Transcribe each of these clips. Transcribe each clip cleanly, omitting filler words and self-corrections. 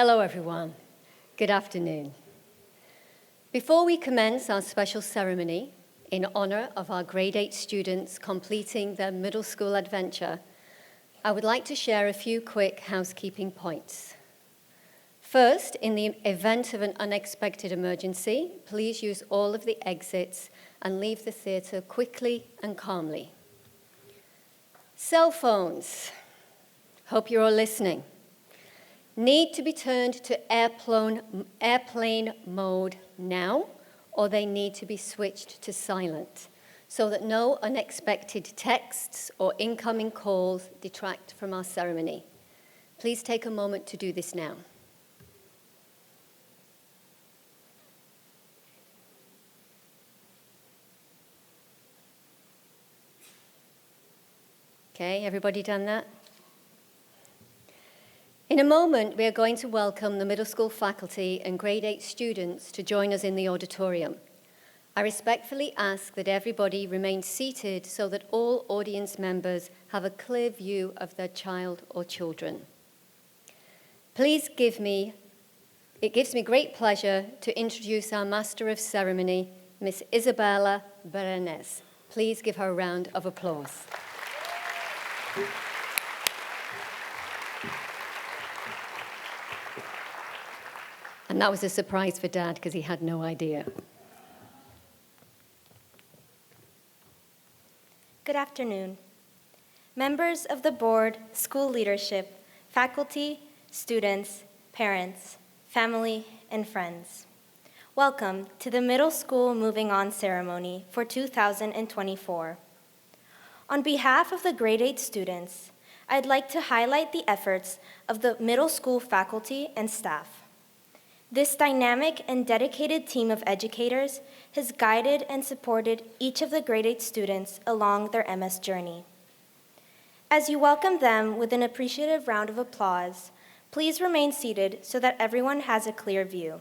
Hello, everyone. Good afternoon. Before we commence our special ceremony in honor of our grade 8 students completing their middle school adventure, I would like to share a few quick housekeeping points. First, in the event of an unexpected emergency, please use all of the exits and leave the theater quickly and calmly. Cell phones, hope you're all listening, need to be turned to airplane mode now, or they need to be switched to silent so that no unexpected texts or incoming calls detract from our ceremony. Please take a moment to do this now. Okay, everybody done that? In a moment, we are going to welcome the middle school faculty and grade 8 students to join us in the auditorium. I respectfully ask that everybody remain seated so that all audience members have a clear view of their child or children. It gives me great pleasure to introduce our Master of Ceremony, Miss Isabella Berenes. Please give her a round of applause. And that was a surprise for Dad because he had no idea. Good afternoon. Members of the board, school leadership, faculty, students, parents, family, and friends. Welcome to the Middle School Moving On ceremony for 2024. On behalf of the grade 8 students, I'd like to highlight the efforts of the middle school faculty and staff. This dynamic and dedicated team of educators has guided and supported each of the grade 8 students along their MS journey. As you welcome them with an appreciative round of applause, please remain seated so that everyone has a clear view.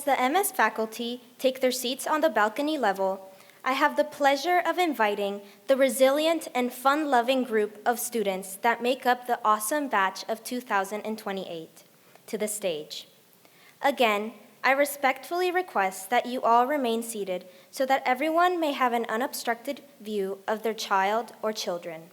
As the MS faculty take their seats on the balcony level, I have the pleasure of inviting the resilient and fun-loving group of students that make up the awesome batch of 2028 to the stage. Again, I respectfully request that you all remain seated so that everyone may have an unobstructed view of their child or children.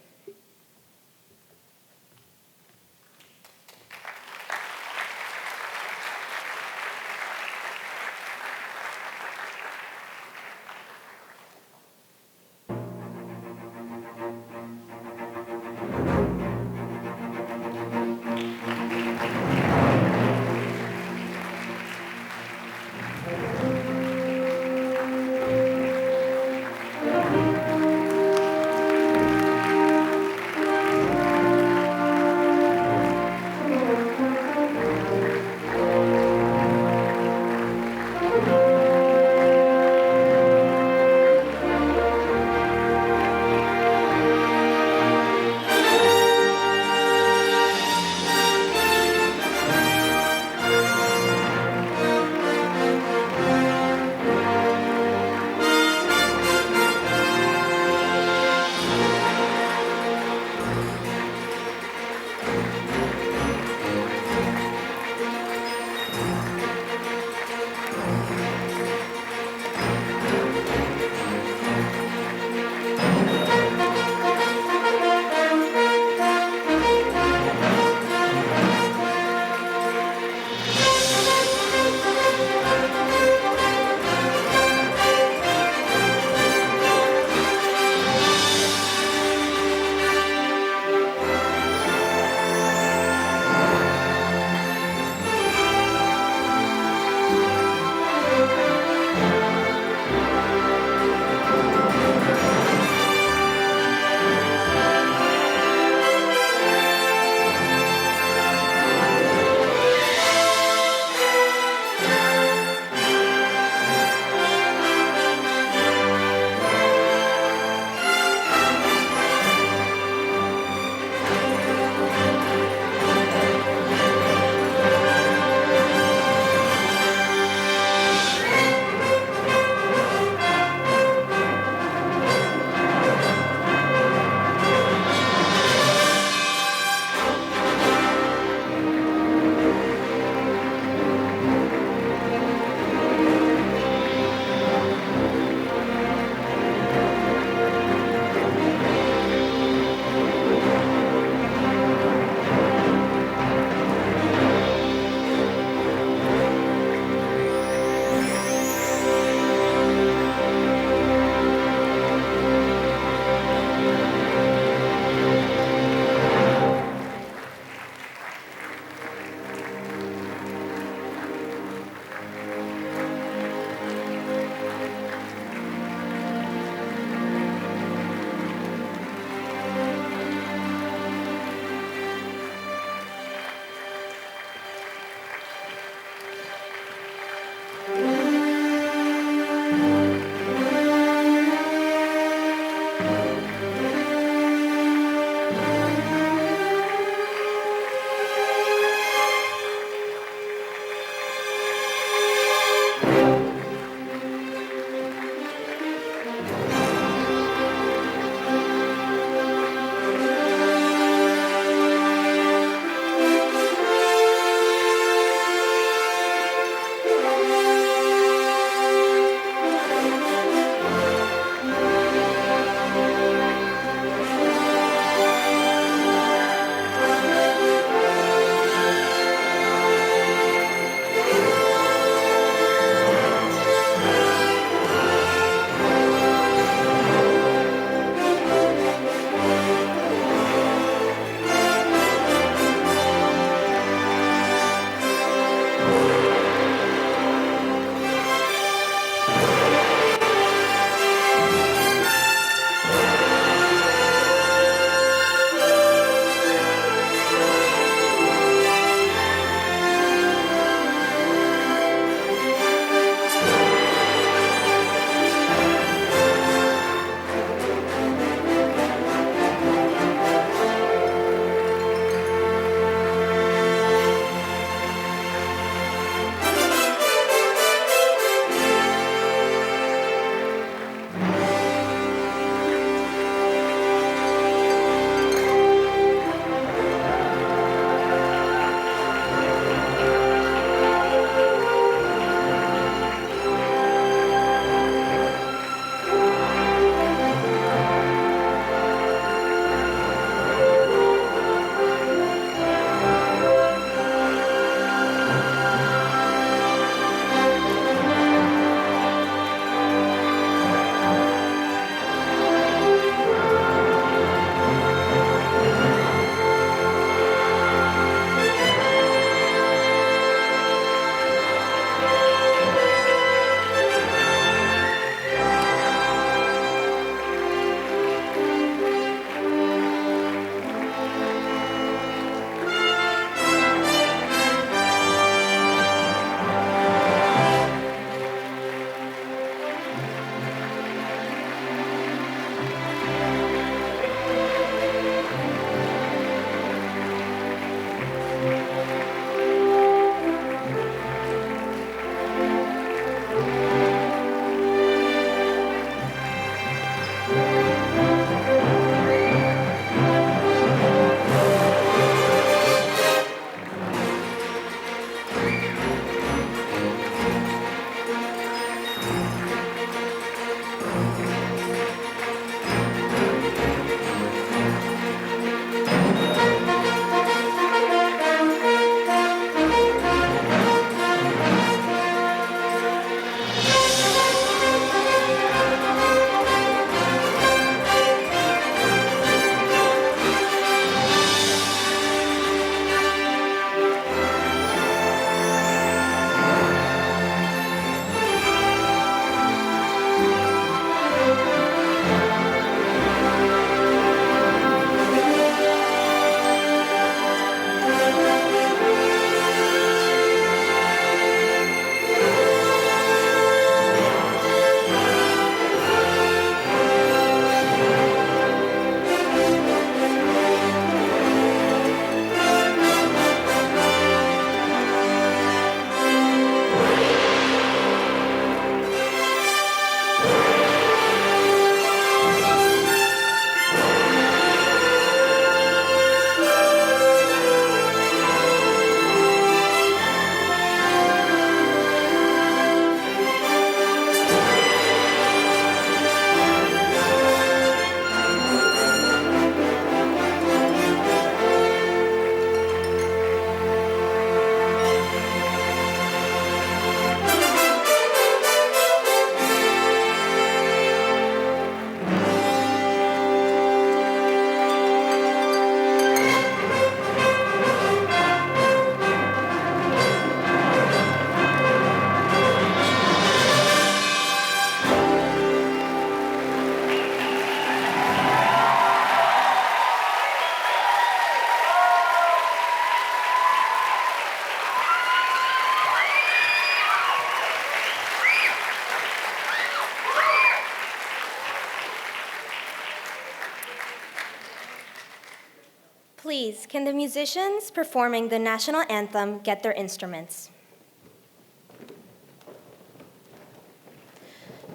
Please, can the musicians performing the national anthem get their instruments?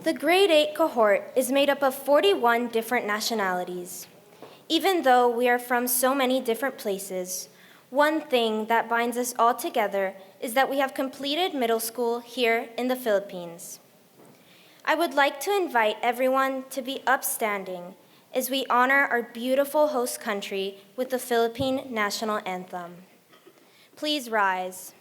The grade 8 cohort is made up of 41 different nationalities. Even though we are from so many different places, one thing that binds us all together is that we have completed middle school here in the Philippines. I would like to invite everyone to be upstanding as we honor our beautiful host country with the Philippine National Anthem. Please rise.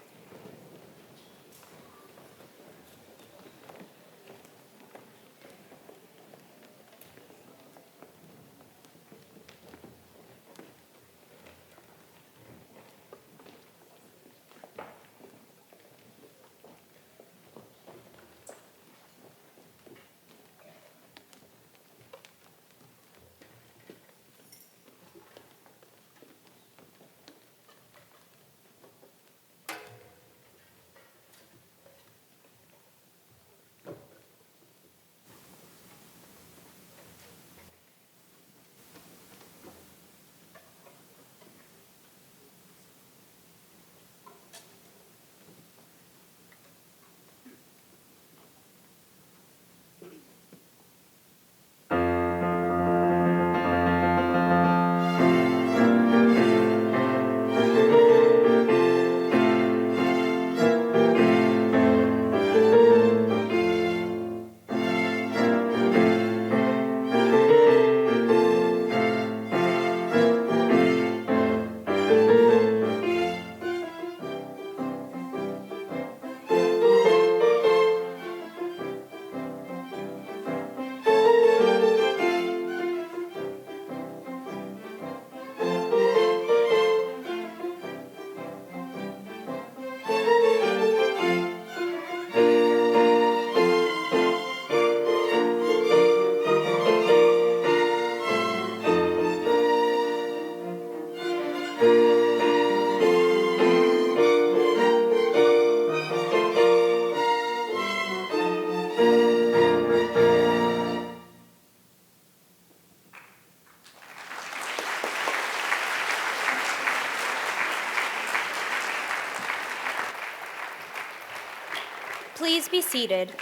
Please be seated.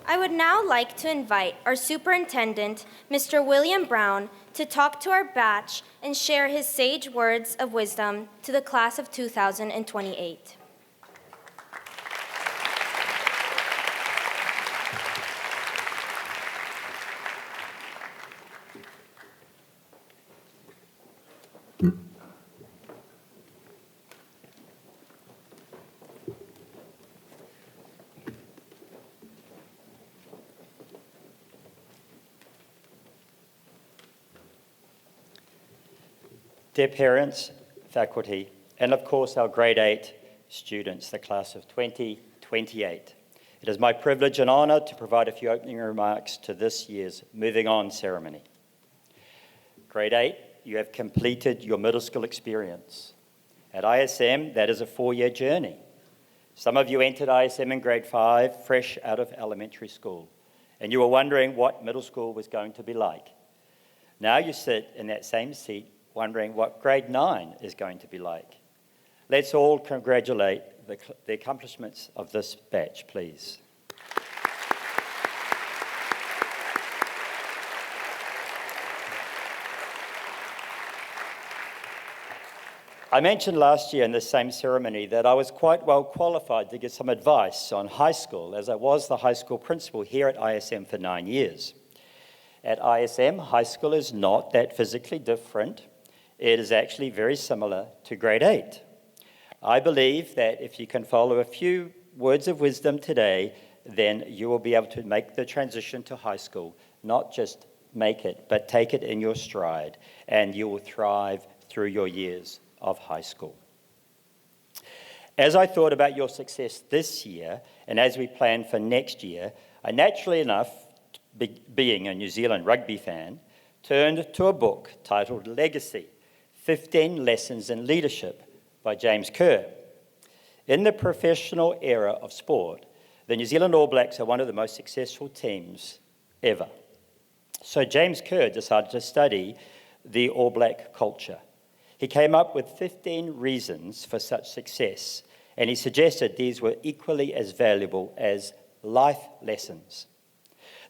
I would now like to invite our superintendent, Mr. William Brown, to talk to our batch and share his sage words of wisdom to the class of 2028. Dear parents, faculty, and of course our grade 8 students, the class of 2028. It is my privilege and honour to provide a few opening remarks to this year's Moving On ceremony. Grade 8, you have completed your middle school experience. At ISM, that is a 4-year journey. Some of you entered ISM in grade 5, fresh out of elementary school, and you were wondering what middle school was going to be like. Now you sit in that same seat wondering what grade 9 is going to be like. Let's all congratulate the accomplishments of this batch, please. I mentioned last year in this same ceremony that I was quite well qualified to give some advice on high school, as I was the high school principal here at ISM for 9 years. At ISM, high school is not that physically different. It is actually very similar to grade 8. I believe that if you can follow a few words of wisdom today, then you will be able to make the transition to high school, not just make it, but take it in your stride, and you will thrive through your years of high school. As I thought about your success this year, and as we plan for next year, I naturally enough, being a New Zealand rugby fan, turned to a book titled Legacy, 15 Lessons in Leadership by James Kerr. In the professional era of sport, the New Zealand All Blacks are one of the most successful teams ever. So James Kerr decided to study the All Black culture. He came up with 15 reasons for such success, and he suggested these were equally as valuable as life lessons.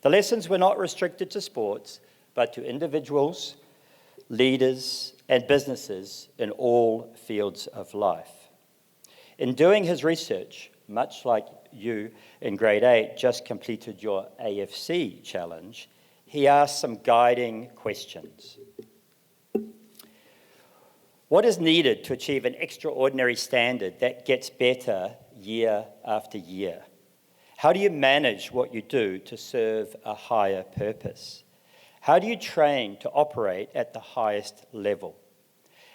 The lessons were not restricted to sports, but to individuals, leaders, and businesses in all fields of life. In doing his research, much like you in grade 8 just completed your AFC challenge, he asked some guiding questions. What is needed to achieve an extraordinary standard that gets better year after year? How do you manage what you do to serve a higher purpose? How do you train to operate at the highest level?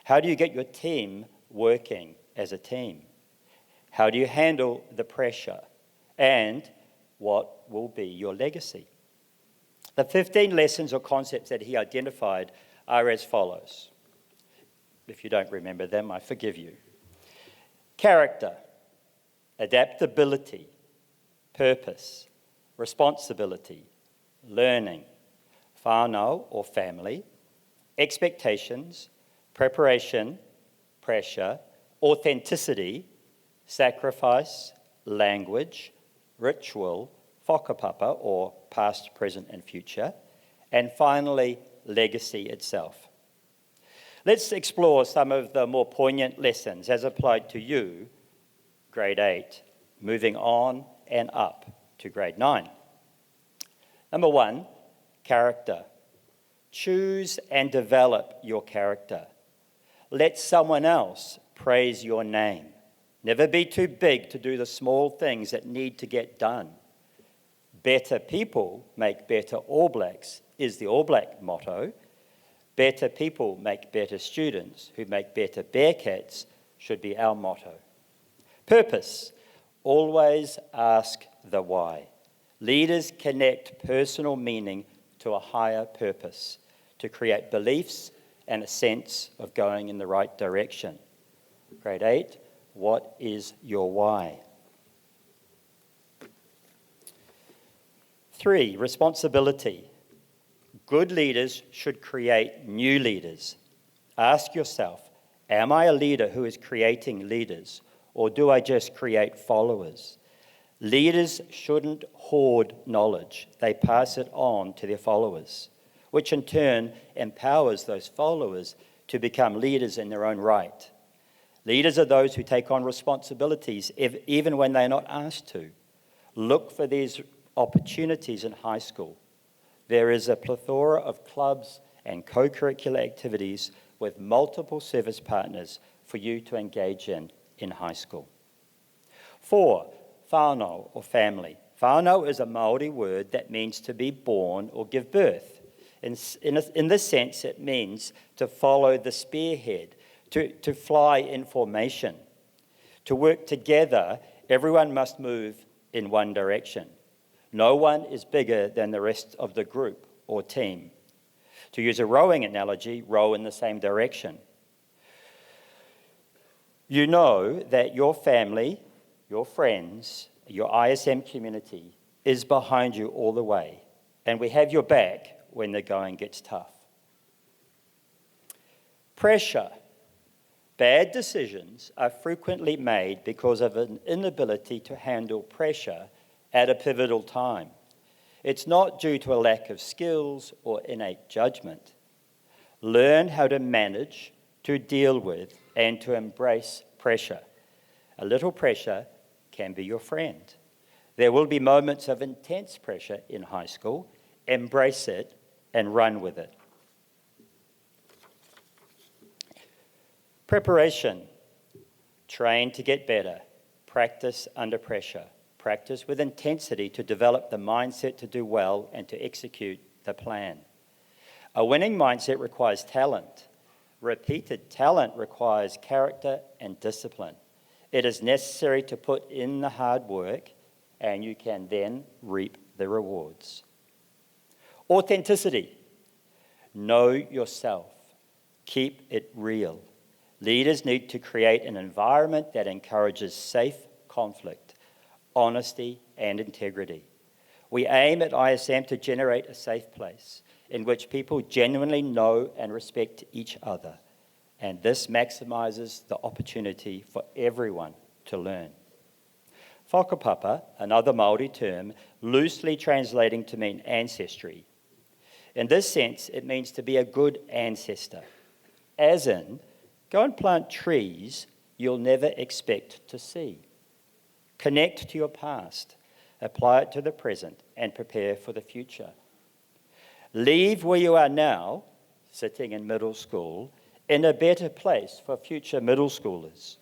How do you get your team working as a team? How do you handle the pressure? And what will be your legacy? The 15 lessons or concepts that he identified are as follows. If you don't remember them, I forgive you. Character, adaptability, purpose, responsibility, learning, whānau or family, expectations, preparation, pressure, authenticity, sacrifice, language, ritual, whakapapa or past, present and future, and finally, legacy itself. Let's explore some of the more poignant lessons as applied to you, grade 8, moving on and up to grade 9. Number 1, character. Choose and develop your character. Let someone else praise your name. Never be too big to do the small things that need to get done. Better people make better All Blacks is the All Black motto. Better people make better students who make better Bearcats should be our motto. Purpose. Always ask the why. Leaders connect personal meaning to a higher purpose to create beliefs and a sense of going in the right direction. Grade 8, what is your why? 3, responsibility. Good leaders should create new leaders. Ask yourself, am I a leader who is creating leaders, or do I just create followers? Leaders shouldn't hoard knowledge. They pass it on to their followers, which in turn empowers those followers to become leaders in their own right. Leaders are those who take on responsibilities even when they're not asked to. Look for these opportunities in high school. There is a plethora of clubs and co-curricular activities with multiple service partners for you to engage in high school. 4, whānau or family. Whānau is a Māori word that means to be born or give birth. In this sense, it means to follow the spearhead, to fly in formation. To work together, everyone must move in one direction. No one is bigger than the rest of the group or team. To use a rowing analogy, row in the same direction. You know that your family, your friends, your ISM community is behind you all the way, and we have your back when the going gets tough. Pressure. Bad decisions are frequently made because of an inability to handle pressure at a pivotal time. It's not due to a lack of skills or innate judgment. Learn how to manage, to deal with, and to embrace pressure. A little pressure can be your friend. There will be moments of intense pressure in high school. Embrace it and run with it. Preparation. Train to get better. Practice under pressure. Practice with intensity to develop the mindset to do well and to execute the plan. A winning mindset requires talent. Repeated talent requires character and discipline. It is necessary to put in the hard work, and you can then reap the rewards. Authenticity. Know yourself. Keep it real. Leaders need to create an environment that encourages safe conflict, honesty, and integrity. We aim at ISM to generate a safe place in which people genuinely know and respect each other, and this maximizes the opportunity for everyone to learn. Whakapapa, another Māori term, loosely translating to mean ancestry. In this sense, it means to be a good ancestor, as in, go and plant trees you'll never expect to see. Connect to your past, apply it to the present, and prepare for the future. Leave where you are now, sitting in middle school, in a better place for future middle schoolers.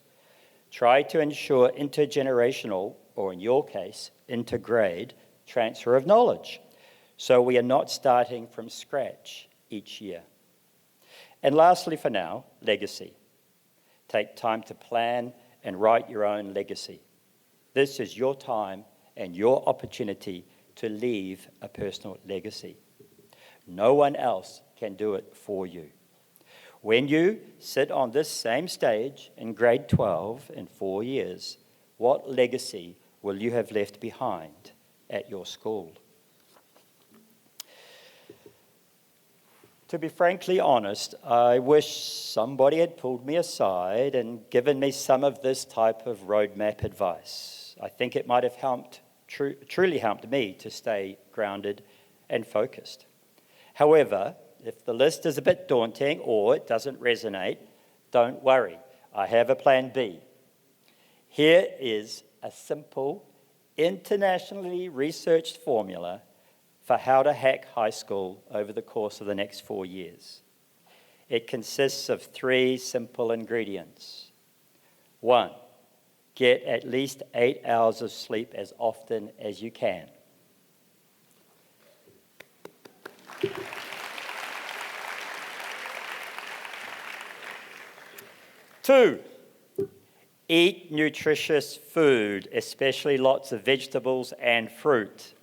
Try to ensure intergenerational, or in your case, intergrade, transfer of knowledge, so we are not starting from scratch each year. And lastly for now, legacy. Take time to plan and write your own legacy. This is your time and your opportunity to leave a personal legacy. No one else can do it for you. When you sit on this same stage in grade 12 in 4 years, what legacy will you have left behind at your school? To be frankly honest, I wish somebody had pulled me aside and given me some of this type of roadmap advice. I think it might have truly helped me to stay grounded and focused. However, if the list is a bit daunting or it doesn't resonate, don't worry, I have a plan B. Here is a simple, internationally researched formula for how to hack high school over the course of the next 4 years. It consists of 3 simple ingredients. 1, get at least 8 hours of sleep as often as you can. 2, eat nutritious food, especially lots of vegetables and fruit.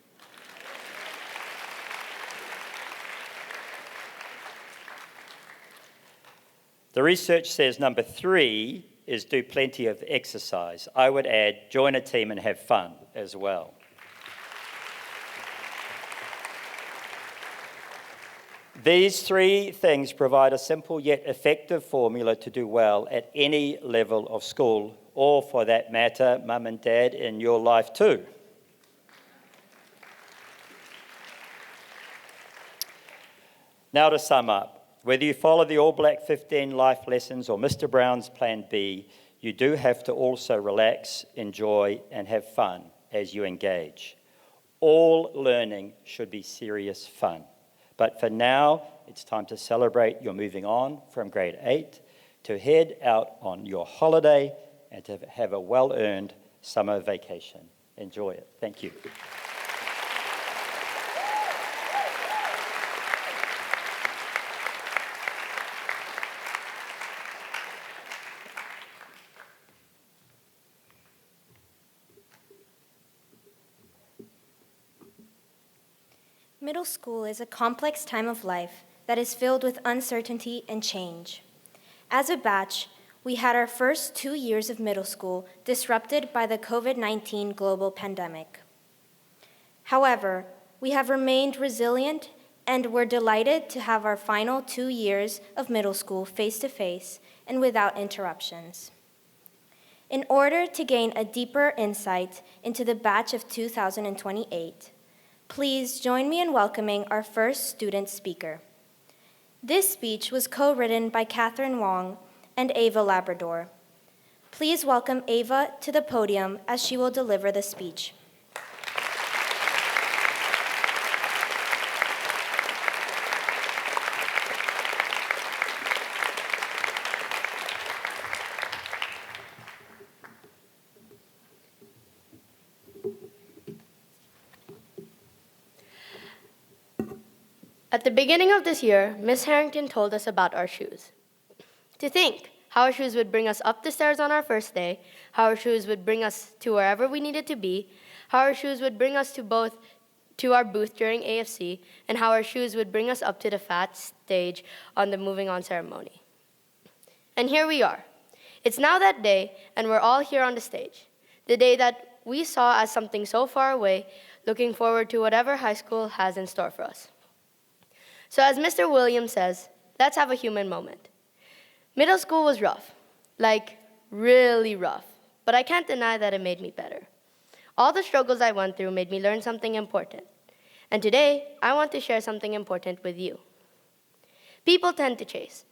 'The research says number 3 is do plenty of exercise. I would add, join a team and have fun as well. These 3 things provide a simple yet effective formula to do well at any level of school, or for that matter, mum and dad in your life too. Now to sum up, whether you follow the All Black 15 life lessons or Mr. Brown's Plan B, you do have to also relax, enjoy, and have fun as you engage. All learning should be serious fun. But for now, it's time to celebrate you're moving on from grade 8 to head out on your holiday and to have a well-earned summer vacation. Enjoy it. Thank you. Middle school is a complex time of life that is filled with uncertainty and change. As a batch, we had our first 2 years of middle school disrupted by the COVID-19 global pandemic. However, we have remained resilient and we're delighted to have our final 2 years of middle school face-to-face and without interruptions. In order to gain a deeper insight into the batch of 2028, please join me in welcoming our first student speaker. This speech was co-written by Catherine Wong and Ava Labrador. Please welcome Ava to the podium as she will deliver the speech. At the beginning of this year, Miss Harrington told us about our shoes. To think how our shoes would bring us up the stairs on our first day, how our shoes would bring us to wherever we needed to be, how our shoes would bring us to our booth during AFC, and how our shoes would bring us up to the fat stage on the moving on ceremony. And here we are. It's now that day, and we're all here on the stage. The day that we saw as something so far away, looking forward to whatever high school has in store for us. So as Mr. Williams says, let's have a human moment. Middle school was rough, like really rough, but I can't deny that it made me better. All the struggles I went through made me learn something important. And today, I want to share something important with you. People tend to chase.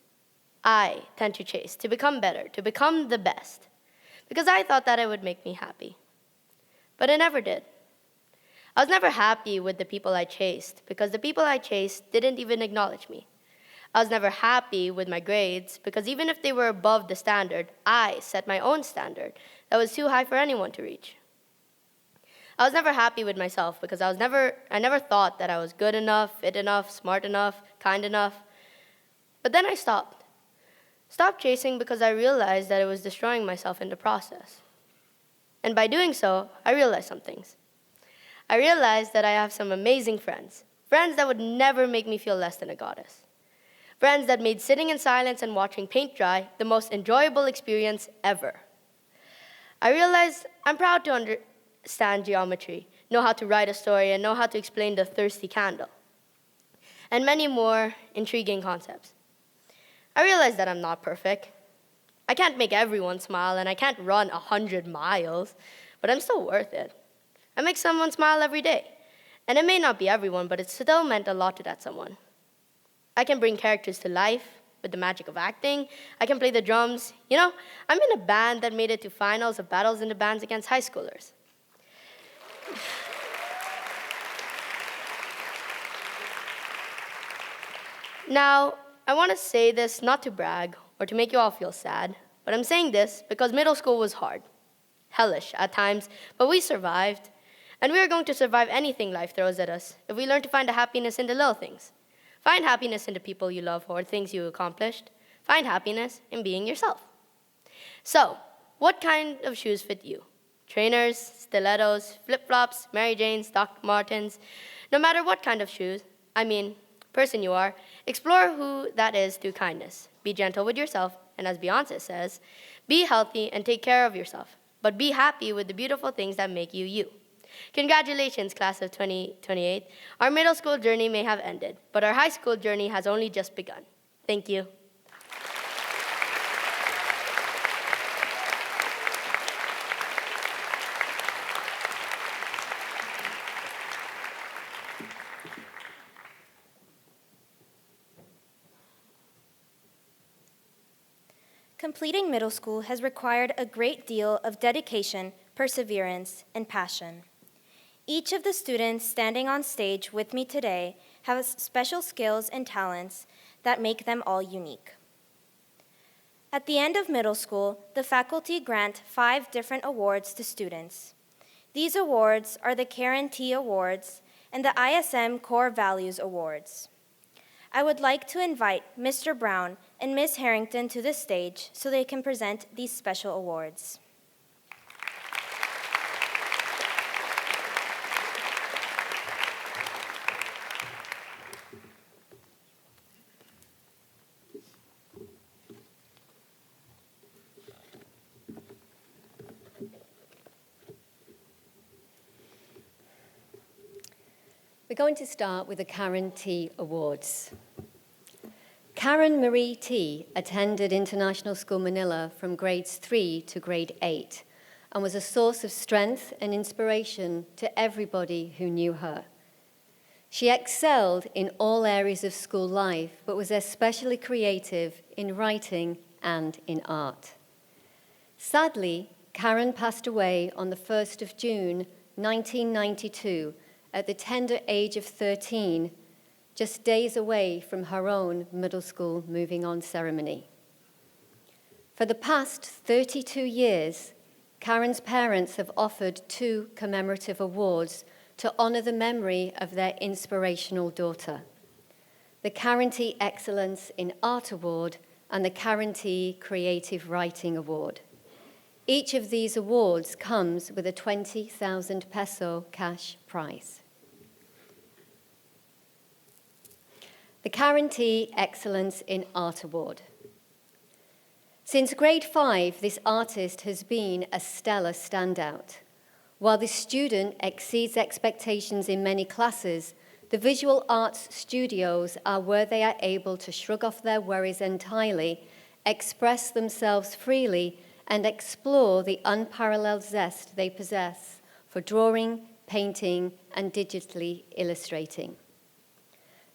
I tend to chase to become better, to become the best, because I thought that it would make me happy. But it never did. I was never happy with the people I chased because the people I chased didn't even acknowledge me. I was never happy with my grades because even if they were above the standard, I set my own standard that was too high for anyone to reach. I was never happy with myself because I never thought that I was good enough, fit enough, smart enough, kind enough. But then I stopped. Stopped chasing because I realized that it was destroying myself in the process. And by doing so, I realized some things. I realized that I have some amazing friends. Friends that would never make me feel less than a goddess. Friends that made sitting in silence and watching paint dry the most enjoyable experience ever. I realized I'm proud to understand geometry, know how to write a story, and know how to explain the thirsty candle. And many more intriguing concepts. I realized that I'm not perfect. I can't make everyone smile, and I can't run 100 miles, but I'm still worth it. I make someone smile every day. And it may not be everyone, but it still meant a lot to that someone. I can bring characters to life with the magic of acting. I can play the drums. You know, I'm in a band that made it to finals of battles in the bands against high schoolers. Now, I want to say this not to brag or to make you all feel sad, but I'm saying this because middle school was hard, hellish at times, but we survived. And we are going to survive anything life throws at us if we learn to find the happiness in the little things. Find happiness in the people you love or things you accomplished. Find happiness in being yourself. So, what kind of shoes fit you? Trainers, stilettos, flip-flops, Mary Janes, Doc Martens. No matter what kind of shoes, person you are, explore who that is through kindness. Be gentle with yourself, and as Beyonce says, be healthy and take care of yourself. But be happy with the beautiful things that make you you. Congratulations, class of 2028. Our middle school journey may have ended, but our high school journey has only just begun. Thank you. Completing middle school has required a great deal of dedication, perseverance, and passion. Each of the students standing on stage with me today has special skills and talents that make them all unique. At the end of middle school, the faculty grant 5 different awards to students. These awards are the Karen T. Awards and the ISM Core Values Awards. I would like to invite Mr. Brown and Ms. Harrington to the stage so they can present these special awards. We're going to start with the Karen T. Awards. Karen Marie T. attended International School Manila from grades 3 to grade 8 and was a source of strength and inspiration to everybody who knew her. She excelled in all areas of school life, but was especially creative in writing and in art. Sadly, Karen passed away on the 1st of June, 1992, at the tender age of 13, just days away from her own middle school moving on ceremony. For the past 32 years, Karen's parents have offered 2 commemorative awards to honor the memory of their inspirational daughter: the Karen T. Excellence in Art Award and the Karen T. Creative Writing Award. Each of these awards comes with a 20,000 peso cash prize. The Karen T. Excellence in Art Award. Since grade 5, this artist has been a stellar standout. While this student exceeds expectations in many classes, The visual arts studios are where they are able to shrug off their worries entirely, express themselves freely, and explore the unparalleled zest they possess for drawing, painting, and digitally illustrating.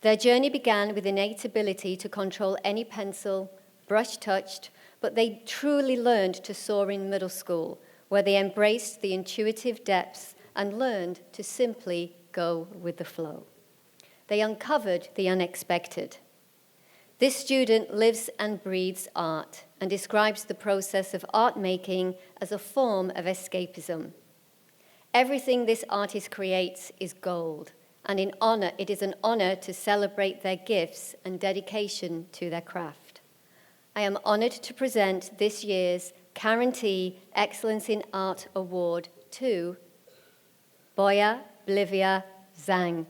Their journey began with innate ability to control any pencil, brush touched, but they truly learned to soar in middle school, where they embraced the intuitive depths and learned to simply go with the flow. They uncovered the unexpected. This student lives and breathes art and describes the process of art making as a form of escapism. Everything this artist creates is gold, and it is an honor to celebrate their gifts and dedication to their craft. I am honored to present this year's Guarantee Excellence in Art Award to Boya Bolivia Zhang.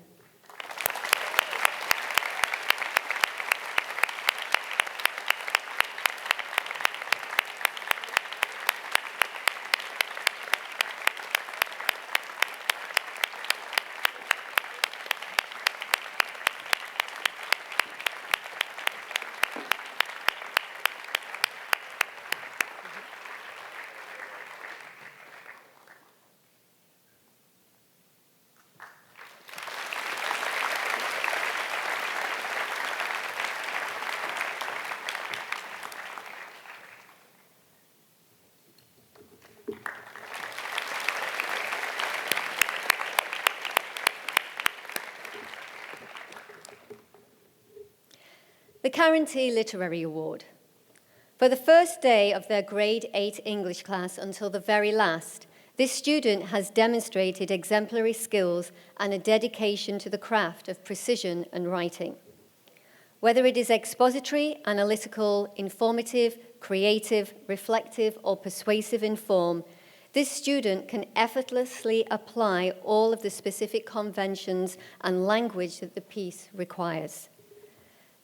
The Guarantee Literary Award. For the first day of their grade 8 English class until the very last, this student has demonstrated exemplary skills and a dedication to the craft of precision and writing. Whether it is expository, analytical, informative, creative, reflective, or persuasive in form, this student can effortlessly apply all of the specific conventions and language that the piece requires.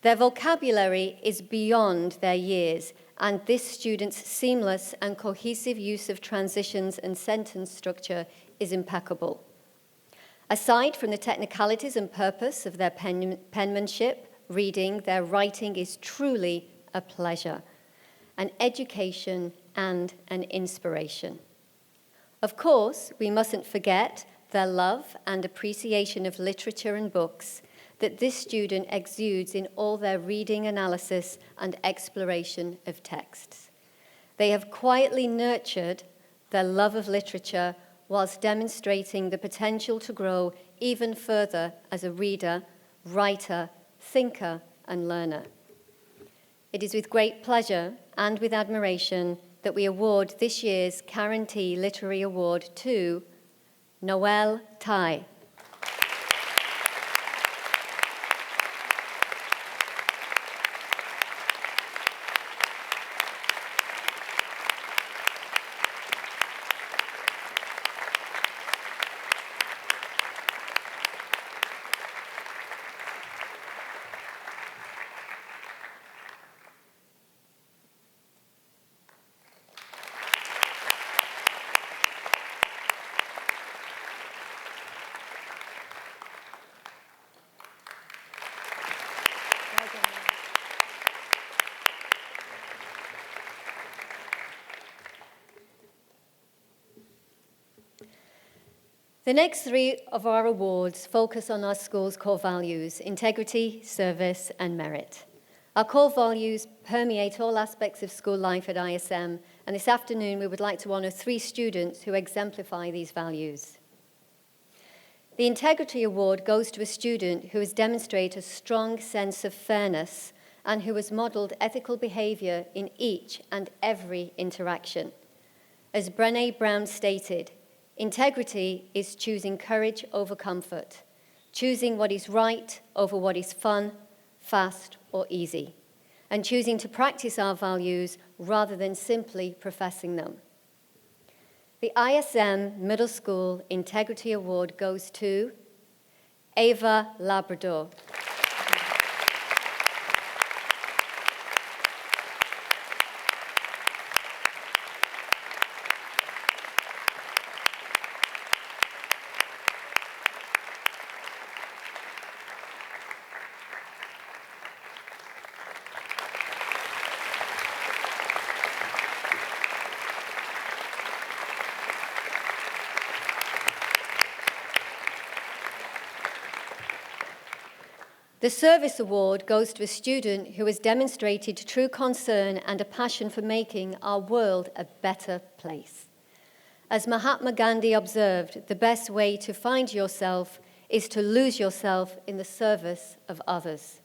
Their vocabulary is beyond their years, and this student's seamless and cohesive use of transitions and sentence structure is impeccable. Aside from the technicalities and purpose of their penmanship, reading, their writing is truly a pleasure, an education, and an inspiration. Of course, we mustn't forget their love and appreciation of literature and books that this student exudes in all their reading, analysis, and exploration of texts. They have quietly nurtured their love of literature whilst demonstrating the potential to grow even further as a reader, writer, thinker, and learner. It is with great pleasure and with admiration that we award this year's Guarantee Literary Award to Noel Tai. The next three of our awards focus on our school's core values: integrity, service, and merit. Our core values permeate all aspects of school life at ISM, and this afternoon we would like to honor 3 students who exemplify these values. The Integrity Award goes to a student who has demonstrated a strong sense of fairness and who has modeled ethical behavior in each and every interaction. As Brené Brown stated, integrity is choosing courage over comfort, choosing what is right over what is fun, fast, or easy, and choosing to practice our values rather than simply professing them. The ISM Middle School Integrity Award goes to Ava Labrador. The Service Award goes to a student who has demonstrated true concern and a passion for making our world a better place. As Mahatma Gandhi observed, the best way to find yourself is to lose yourself in the service of others.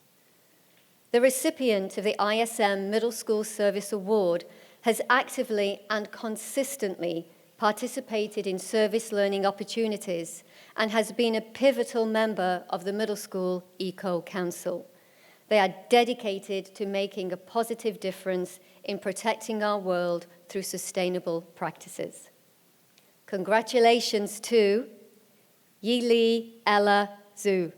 The recipient of the ISM Middle School Service Award has actively and consistently participated in service learning opportunities and has been a pivotal member of the Middle School Eco Council. They are dedicated to making a positive difference in protecting our world through sustainable practices. Congratulations to Yili Ella Zhu.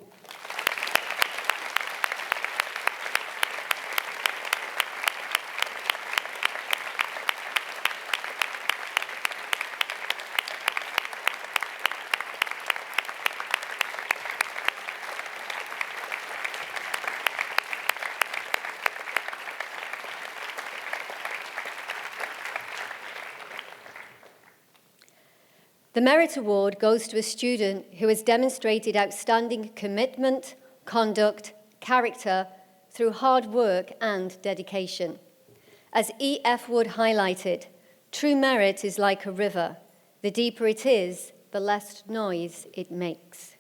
The Merit Award goes to a student who has demonstrated outstanding commitment, conduct, character through hard work and dedication. As E.F. Wood highlighted, true merit is like a river. The deeper it is, the less noise it makes.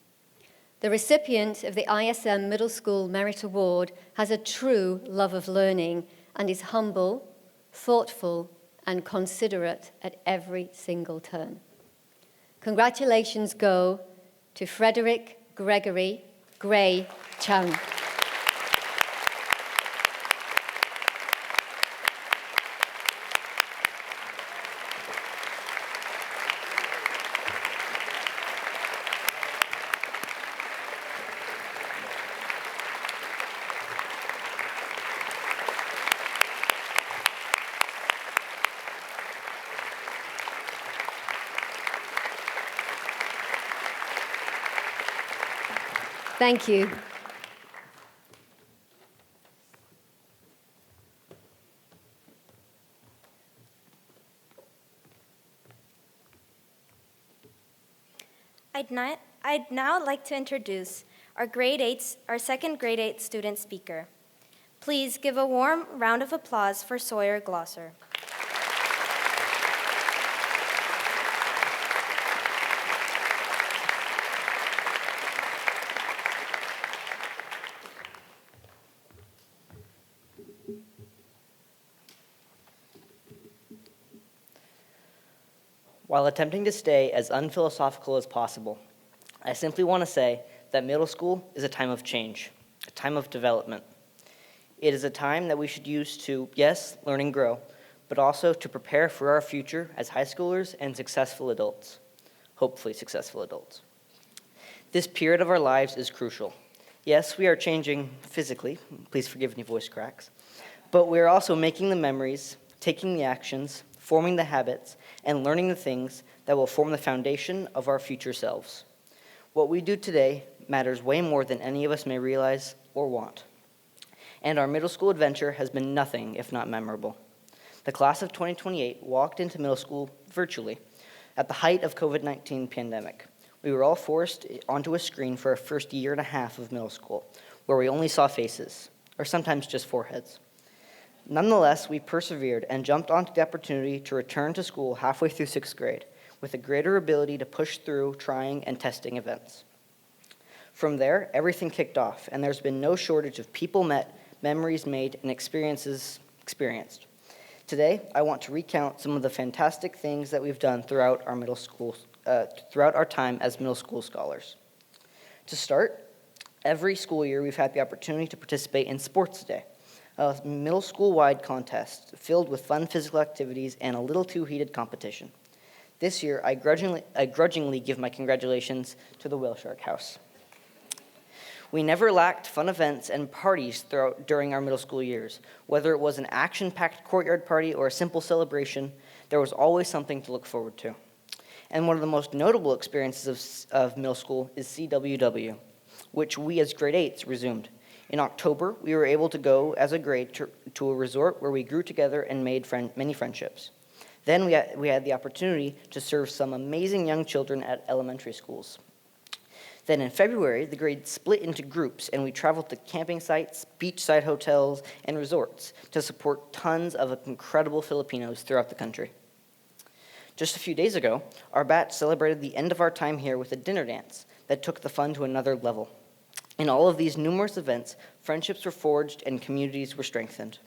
The recipient of the ISM Middle School Merit Award has a true love of learning and is humble, thoughtful, and considerate at every single turn. Congratulations go to Frederick Gregory Gray Chung. Thank you. I'd now like to introduce our second grade 8 student speaker. Please give a warm round of applause for Sawyer Glosser. While attempting to stay as unphilosophical as possible, I simply want to say that middle school is a time of change, a time of development. It is a time that we should use to, yes, learn and grow, but also to prepare for our future as high schoolers and successful adults, hopefully successful adults. This period of our lives is crucial. Yes, we are changing physically, please forgive any voice cracks, but we are also making the memories, taking the actions, forming the habits, and learning the things that will form the foundation of our future selves. What we do today matters way more than any of us may realize or want. And our middle school adventure has been nothing if not memorable. The class of 2028 walked into middle school virtually at the height of COVID-19 pandemic. We were all forced onto a screen for our first year and a half of middle school, where we only saw faces, or sometimes just foreheads. Nonetheless, we persevered and jumped onto the opportunity to return to school halfway through 6th grade with a greater ability to push through trying and testing events. From there, everything kicked off, and there's been no shortage of people met, memories made, and experiences experienced. Today, I want to recount some of the fantastic things that we've done throughout our time as middle school scholars. To start, every school year we've had the opportunity to participate in Sports Day, a middle school-wide contest filled with fun physical activities and a little too heated competition. This year, I grudgingly give my congratulations to the Whale Shark House. We never lacked fun events and parties during our middle school years. Whether it was an action-packed courtyard party or a simple celebration, there was always something to look forward to. And one of the most notable experiences of middle school is CWW, which we as grade 8s resumed. In October, we were able to go as a grade to a resort where we grew together and made many friendships. Then we had the opportunity to serve some amazing young children at elementary schools. Then in February, the grade split into groups and we traveled to camping sites, beachside hotels, and resorts to support tons of incredible Filipinos throughout the country. Just a few days ago, our batch celebrated the end of our time here with a dinner dance that took the fun to another level. In all of these numerous events, friendships were forged and communities were strengthened.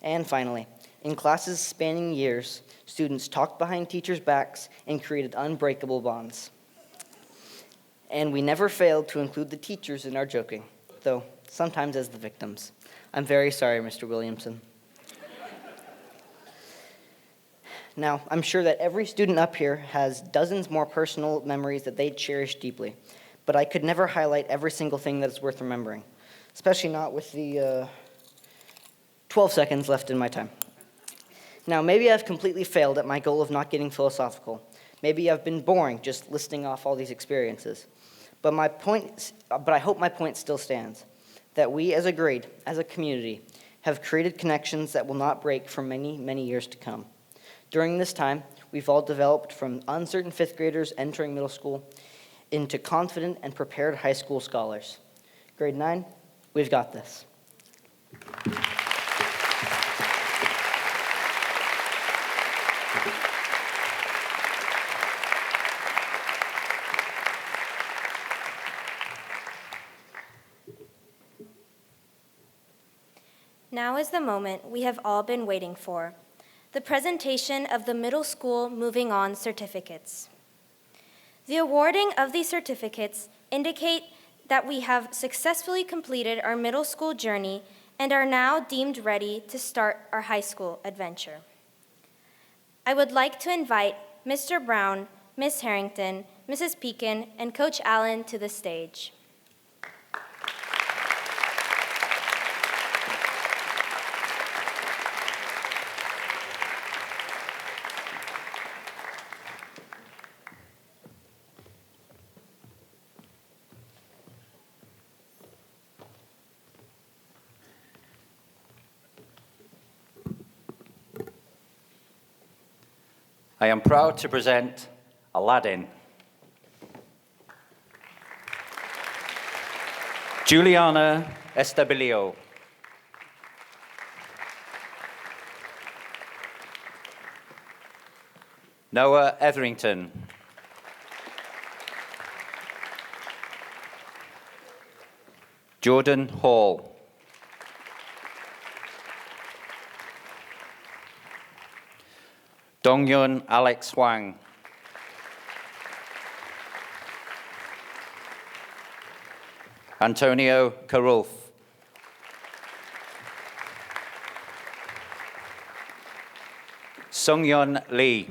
And finally, in classes spanning years, students talked behind teachers' backs and created unbreakable bonds. And we never failed to include the teachers in our joking, though sometimes as the victims. I'm very sorry, Mr. Williamson. Now, I'm sure that every student up here has dozens more personal memories that they cherish deeply, but I could never highlight every single thing that is worth remembering, especially not with the 12 seconds left in my time. Now, maybe I've completely failed at my goal of not getting philosophical. Maybe I've been boring just listing off all these experiences. But I hope my point still stands, that we as a grade, as a community, have created connections that will not break for many, many years to come. During this time, we've all developed from uncertain fifth graders entering middle school into confident and prepared high school scholars. Grade 9, we've got this. Now is the moment we have all been waiting for, the presentation of the middle school moving on certificates. The awarding of these certificates indicate that we have successfully completed our middle school journey and are now deemed ready to start our high school adventure. I would like to invite Mr. Brown, Ms. Harrington, Mrs. Pekin, and Coach Allen to the stage. I am proud to present Aladdin, Juliana Estabilio, Noah Etherington, Jordan Hall, Dongyun Alex Huang, Antonio Carulf, Sungyeon Lee,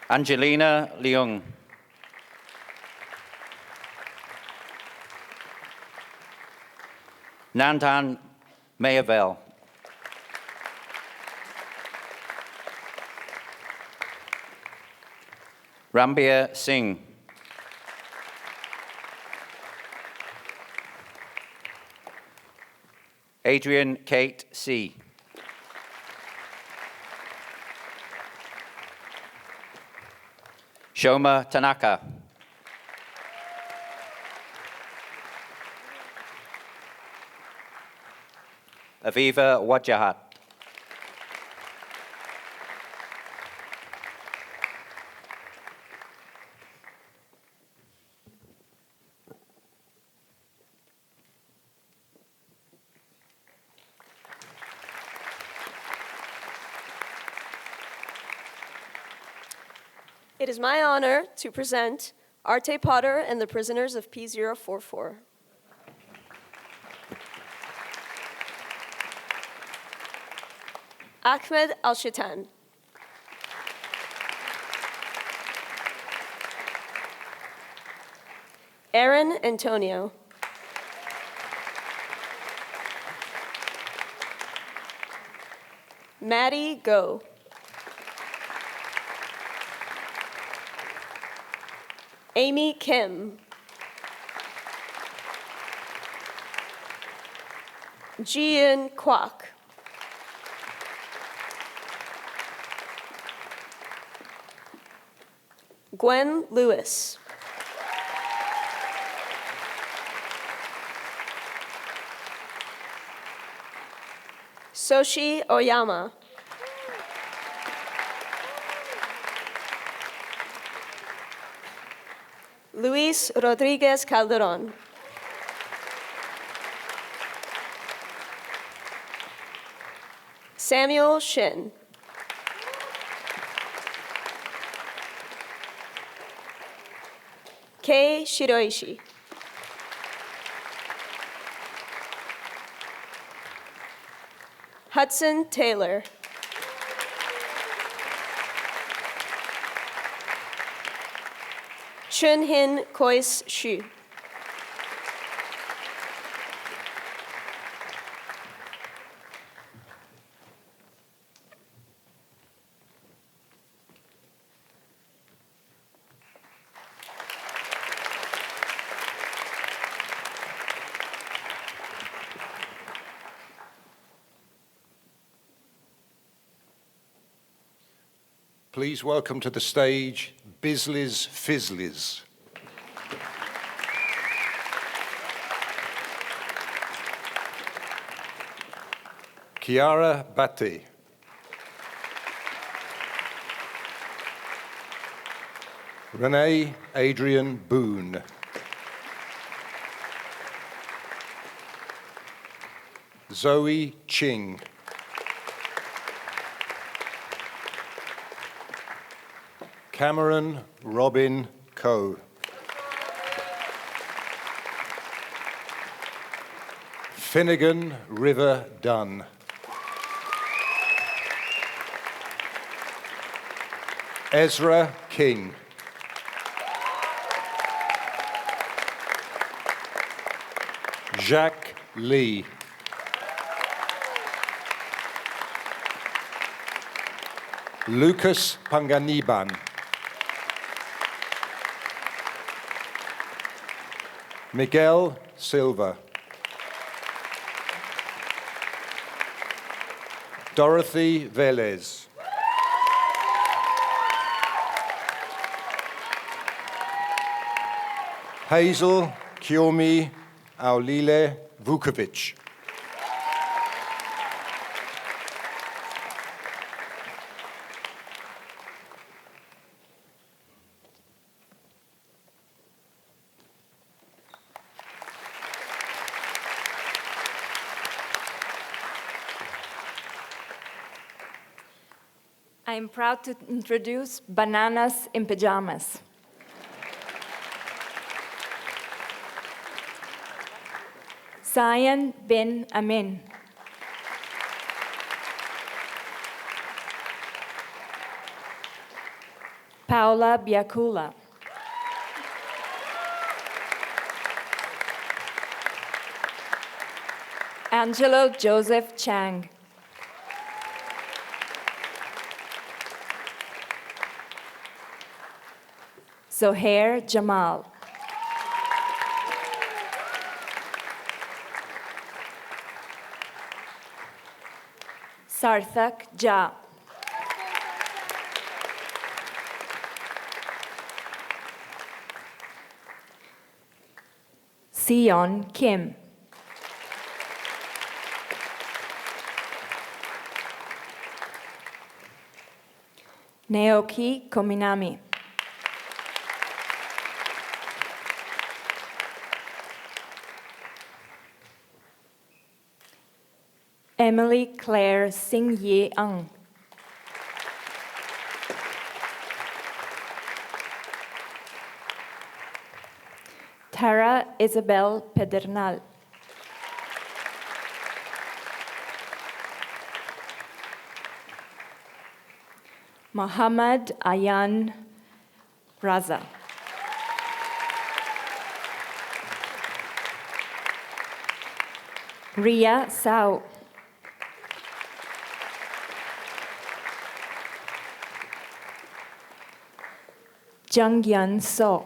Angelina Leung, Nandan Mayabel, Rambir Singh, Adrian Kate C., Shoma Tanaka, Aviva Wajahat, It is my honor to present Arte Potter and the Prisoners of P044. Ahmed Al-Shaitan. Aaron Antonio. Maddie Go. Amy Kim. Jian Kwok. Gwen Lewis. Soshi Oyama. Luis Rodriguez Calderon. Samuel Shin. Kei Shiroishi. Hudson Taylor. Chunhin Kois Shu. Please welcome to the stage Bisley's Fizzlies. Kiara Bhatti. Renee Adrian Boone. Zoe Ching. Cameron Robin Coe. Finnegan River Dunn. Ezra King. Jacques Lee. Lucas Panganiban. Miguel Silva. Dorothy Velez. Hazel Kiomi Aulile Vukovic. I'm proud to introduce Bananas in Pajamas. Zion bin Amin. Paula Biakula. Angelo Joseph Chang. Zohair Jamal. Sarthak Jha. Sion Kim. Naoki Kominami. Emily Claire Sing Ye Ang. Tara Isabel Pedernal. Muhammad Ayan Raza. Ria Sao. Jung Yun So.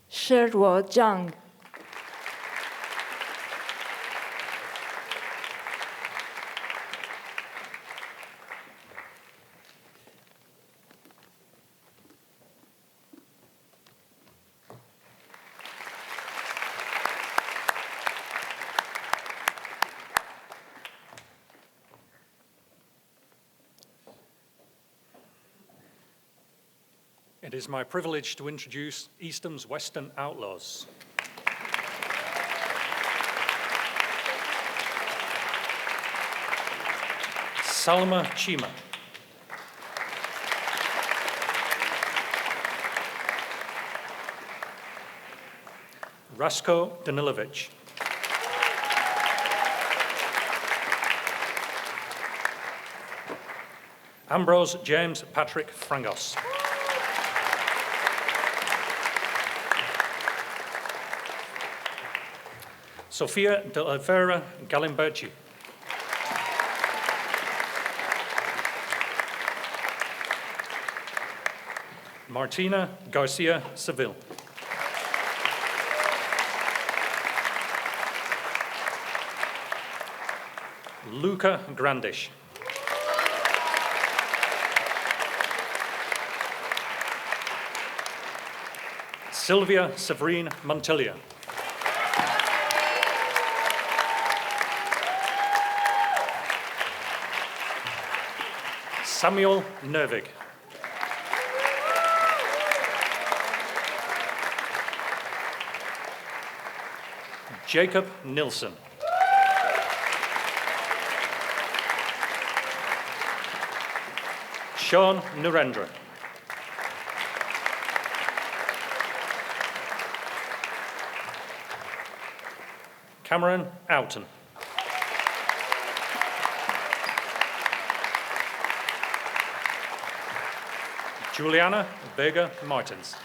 Shi Ruo Zhang. It is my privilege to introduce Eastham's Western Outlaws. Salma Chima. Rasko Danilovic. Ambrose James Patrick Frangos. Sofia de Oliveira Galimberti. Martina Garcia Seville. Luca Grandish. Sylvia Severine Montilla. Samuel Nervig. Jacob Nilsson. Sean Narendra. Cameron Oughton. Juliana Vega Martins.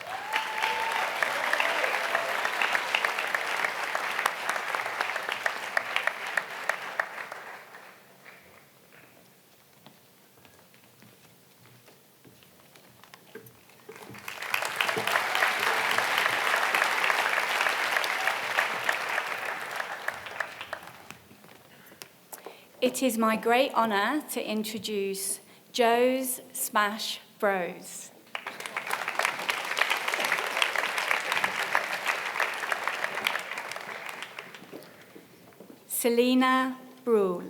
It is my great honor to introduce Joe's Smash Bros. Selena Brule.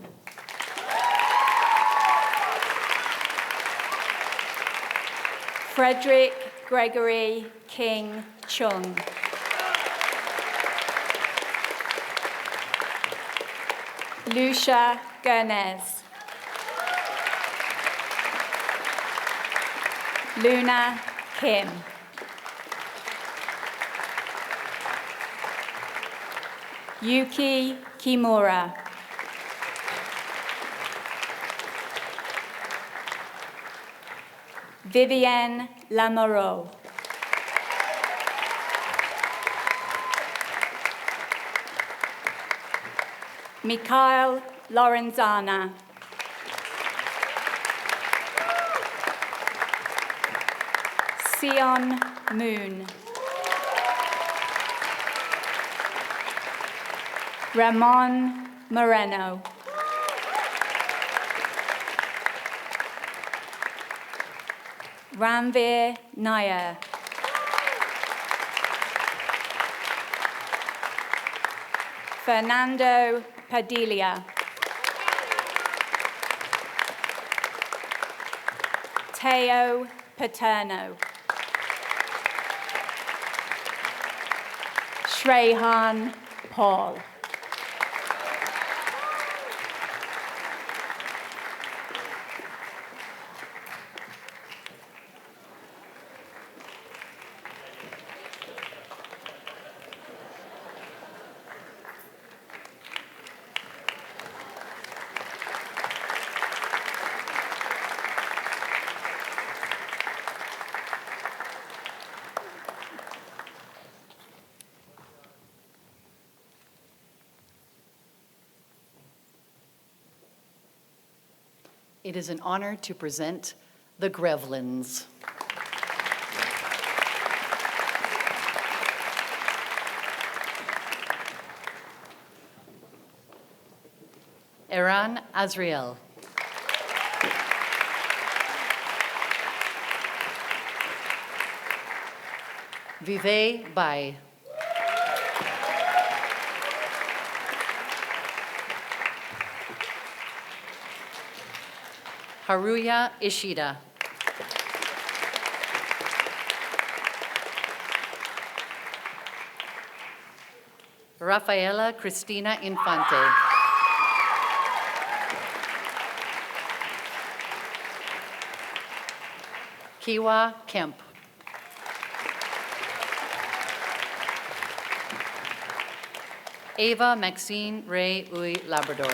Frederick Gregory King Chung. Lucia Gernez. Luna Kim. Yuki Kimura. Vivienne Lamoureux. Mikhail Lorenzana. Sion Moon. Ramon Moreno. Ranveer Nair. Fernando Padilla. Teo Paterno. Shrehan Paul. It is an honor to present the Grevlins. Eran Azriel. Vivek Bai. Haruya Ishida. Rafaela Cristina Infante. Kiwa Kemp. Ava Maxine Ray Uy Labrador.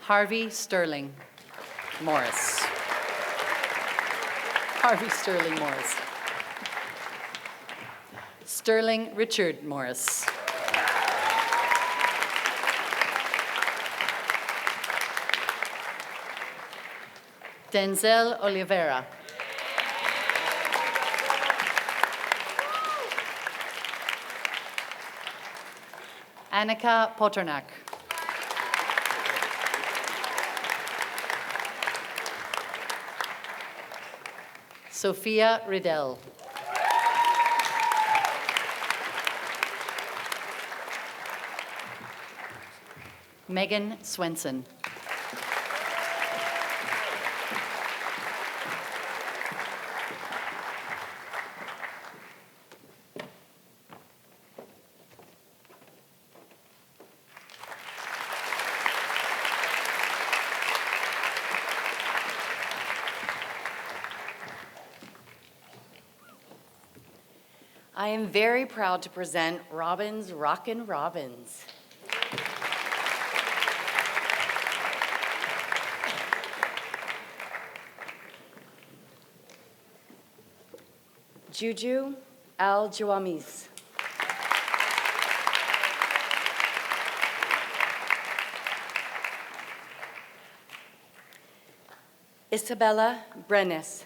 Harvey Sterling Morris. Harvey Sterling Morris. Sterling Richard Morris. Denzel Oliveira. Annika Poternak. Sophia Riddell. Megan Swenson. I am very proud to present Robin's Rockin' Robins. Juju Al-Jawamis. Isabella Brenes.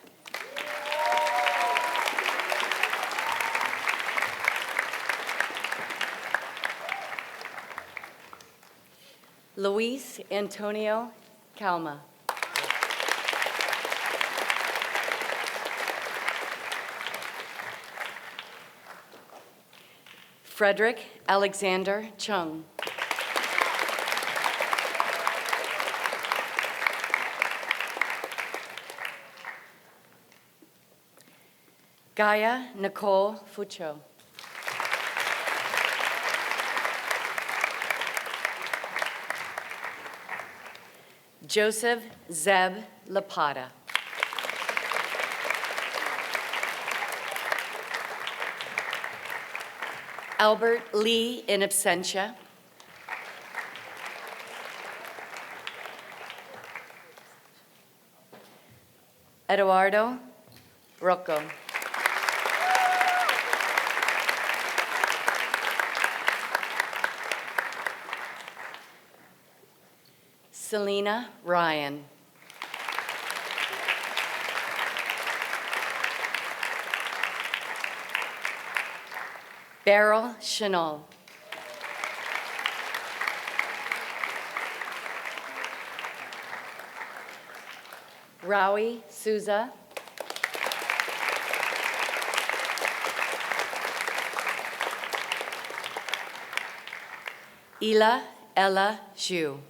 Luis Antonio Calma. Frederick Alexander Chung. Gaia Nicole Fucho. Joseph Zeb Lapata. Albert Lee in absentia. Eduardo Rocco. Selena Ryan. Beryl Chanel. Rawi Souza. Ila Ella Zhu.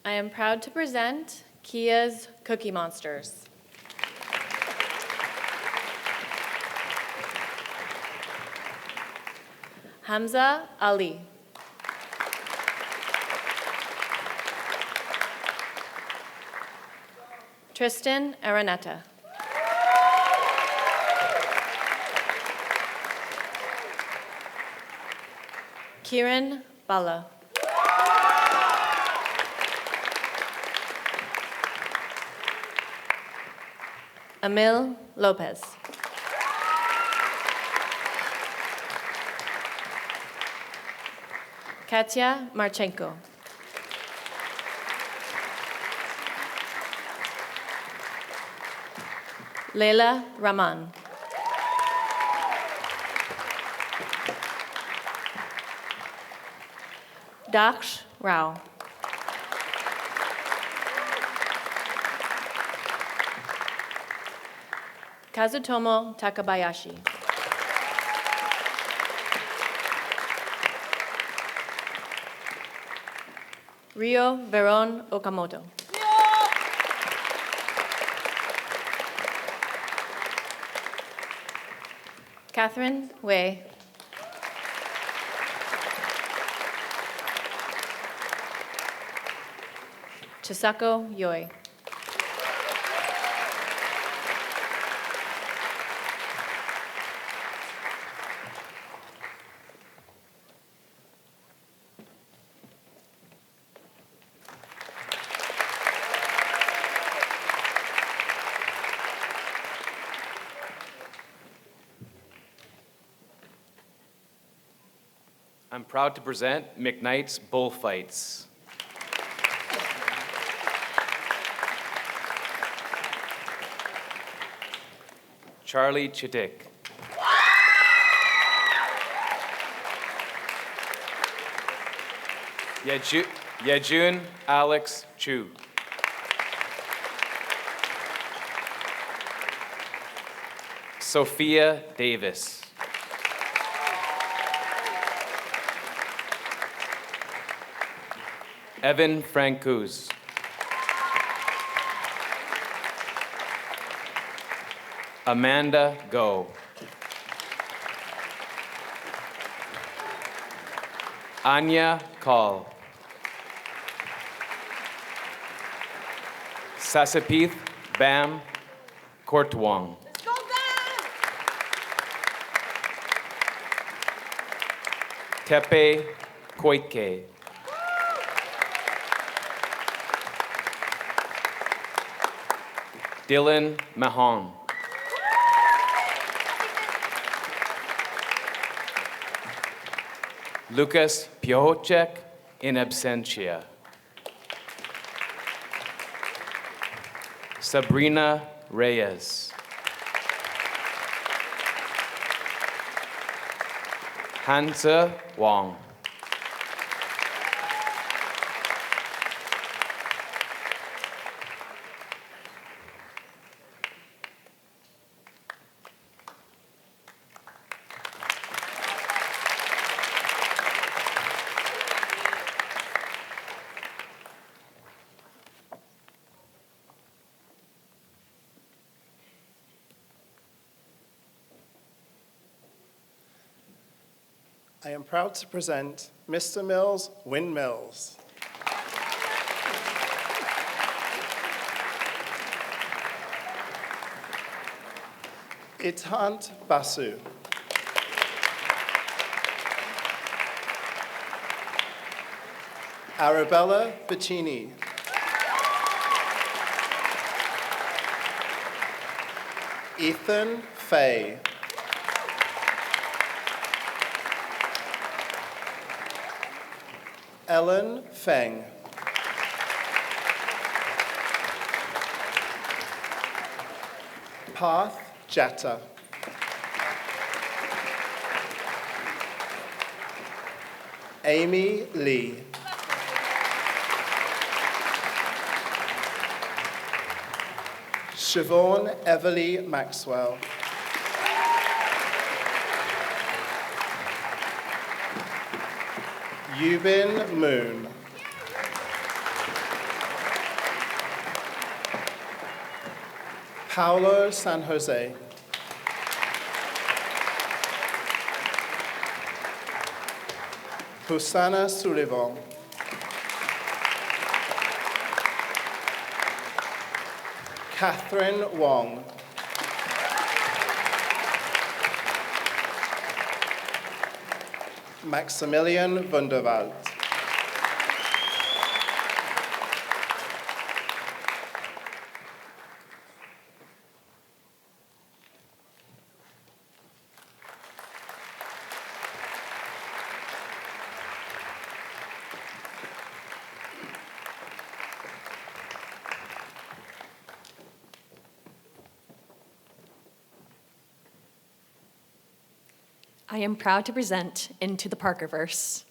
I am proud to present Kia's Cookie Monsters. Hamza Ali. Tristan Araneta. Kiran Bala. Emil Lopez. Katya Marchenko. Leila Rahman. Daksh Rao. Kazutomo Takabayashi. Rio Veron Okamoto. Catherine Wei. Chisako Yoi. I'm proud to present McKnight's Bullfights. Charlie Chittick. Yejun Alex Chu. Sophia Davis. Evan Francuz. Amanda Go. Anya Call. Sasapith Bam Kortwang. Tepe Koike. Dylan Mahon. Lucas Piochek in absentia. Sabrina Reyes. Hansa Wong. I am proud to present Mr. Mills Windmills. Itant Basu. Arabella Bacchini. Ethan Fay. Ellen Feng. Parth Jatta. Amy Lee. Siobhan Everly Maxwell. Yubin Moon. Paulo San Jose. Hosanna Sullivan. Catherine Wong. Maximilian Wunderwald. I am proud to present Into the Parkerverse.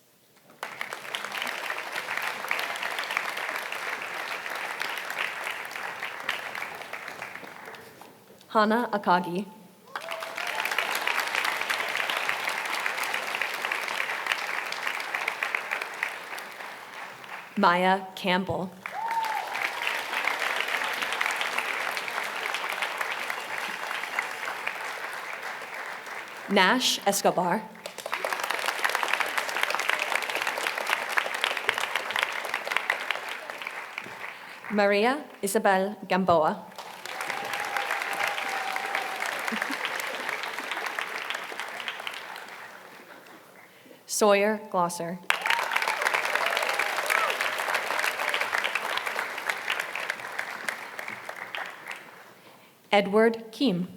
Hana Akagi. Maya Campbell. Nash Escobar. Maria Isabel Gamboa. Sawyer Glosser. Edward Keem.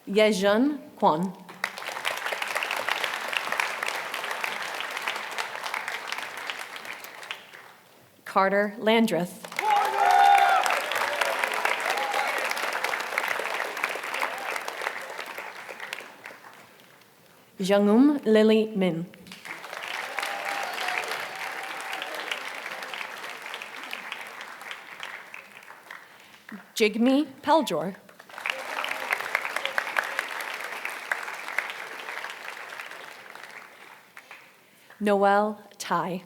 Yejun Kwon. Carter Landreth. Jungum Lily Min. Jigme Peljor. Noel Tai.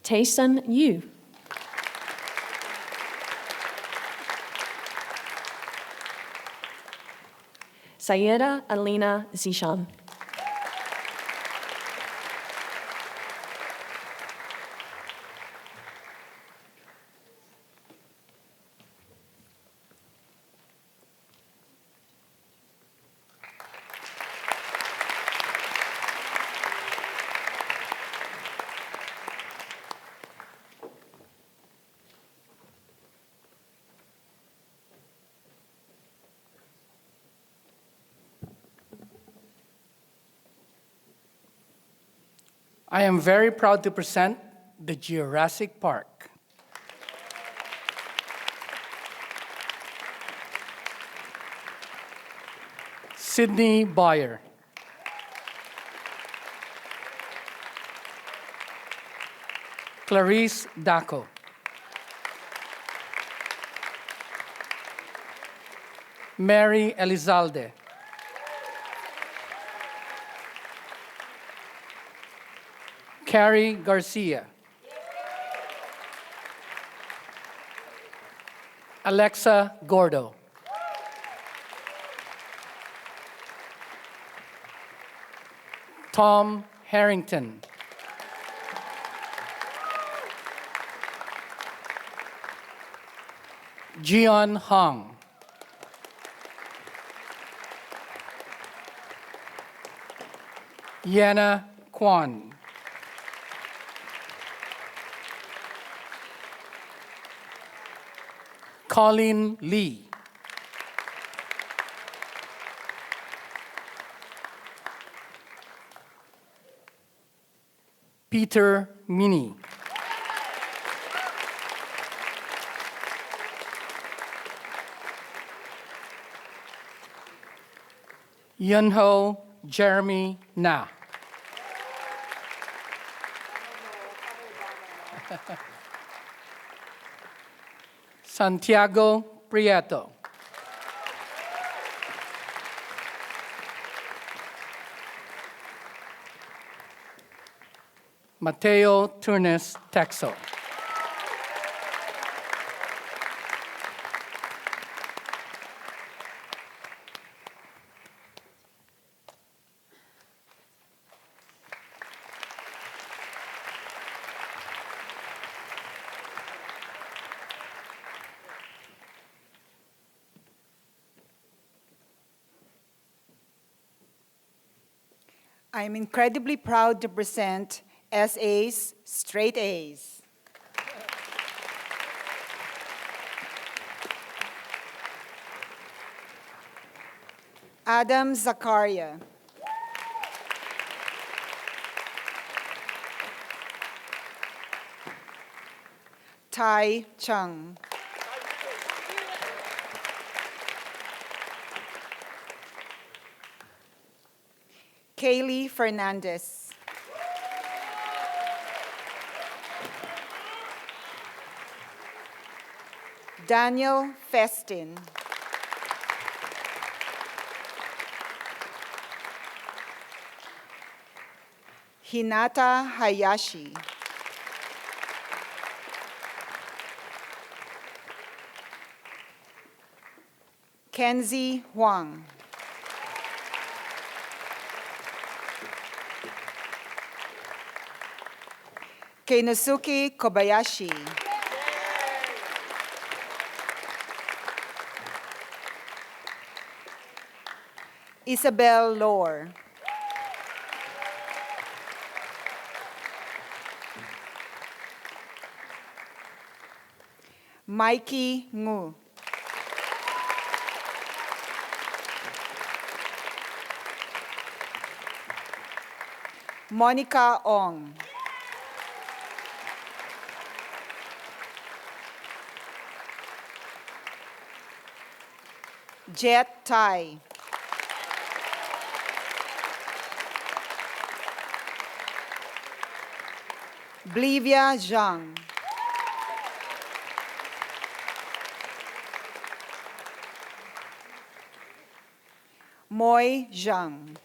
Taesun Yu. Sayeda Alina Zishan. I am very proud to present the Jurassic Park. Sydney Boyer. Clarice Daco. Mary Elizalde. Carrie Garcia. Alexa Gordo. Tom Harrington. Jian Hong. Yana Kwan. Colleen Lee. Peter Mini. Yunho Jeremy Na. Santiago Prieto. Mateo Turnes Texo. I am incredibly proud to present SAs, straight A's. Adam Zakaria. Tai Chung. Kaylee Fernandez. Daniel Festin. Hinata Hayashi. Kenzie Huang. Keinosuke Kobayashi. Isabel Lohr. Mikey Ngu. Monica Ong. Jet Tai. Blivia Zhang. Moy Zhang.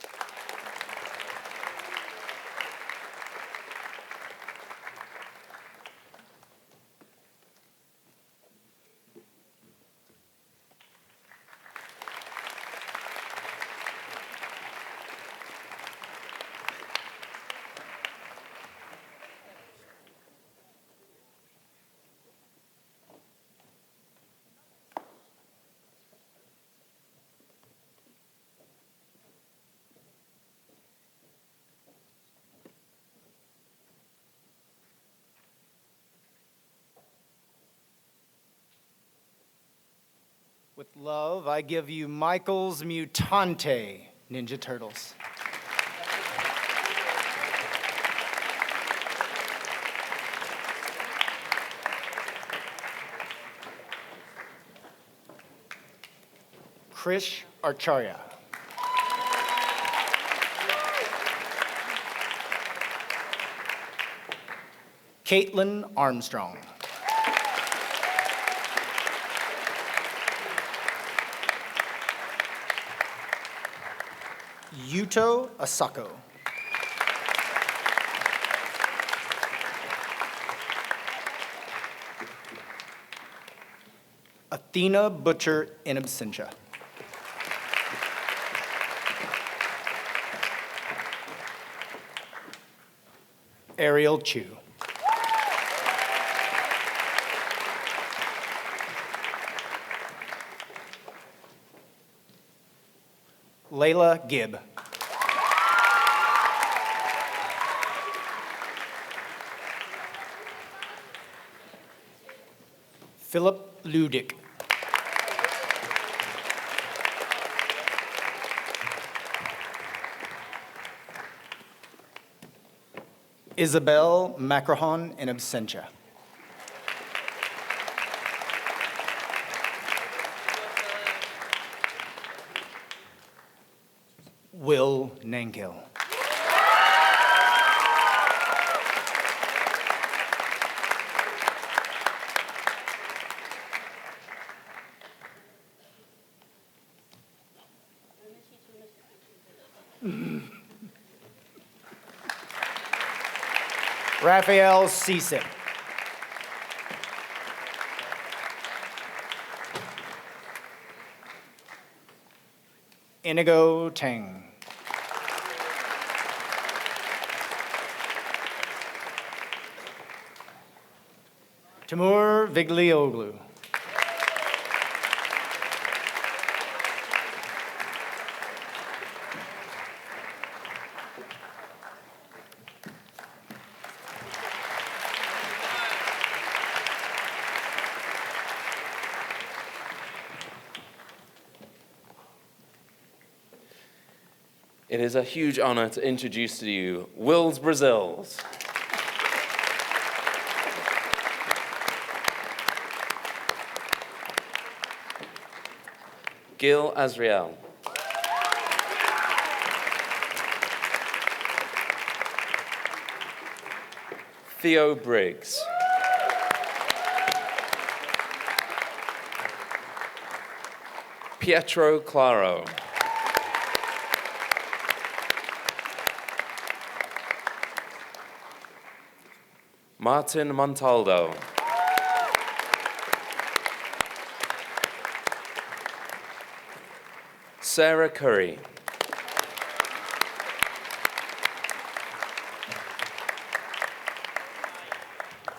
With love, I give you Michael's Mutante Ninja Turtles. Krish Acharya. Caitlin Armstrong. Yuto Asako. Athena Butcher in absentia. Ariel Chu. Layla Gibb. Philip Ludick. Isabel Macrahon in absentia. Will Nankill. Raphael Cisic. Inigo Tang. Timur Viglioglu. It is a huge honor to introduce to you Wills Brazils. Gil Azriel. Theo Briggs. Pietro Claro. Martin Montaldo. Sarah Curry.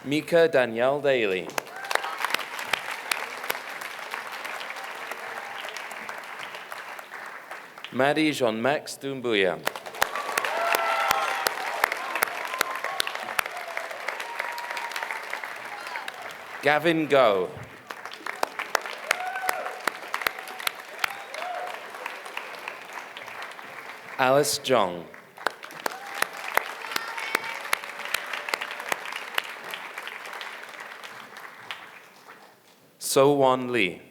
Mika Danielle Daly. Maddie Jean-Max Doumbouya. Gavin Go. Alice Jong. So Won Lee.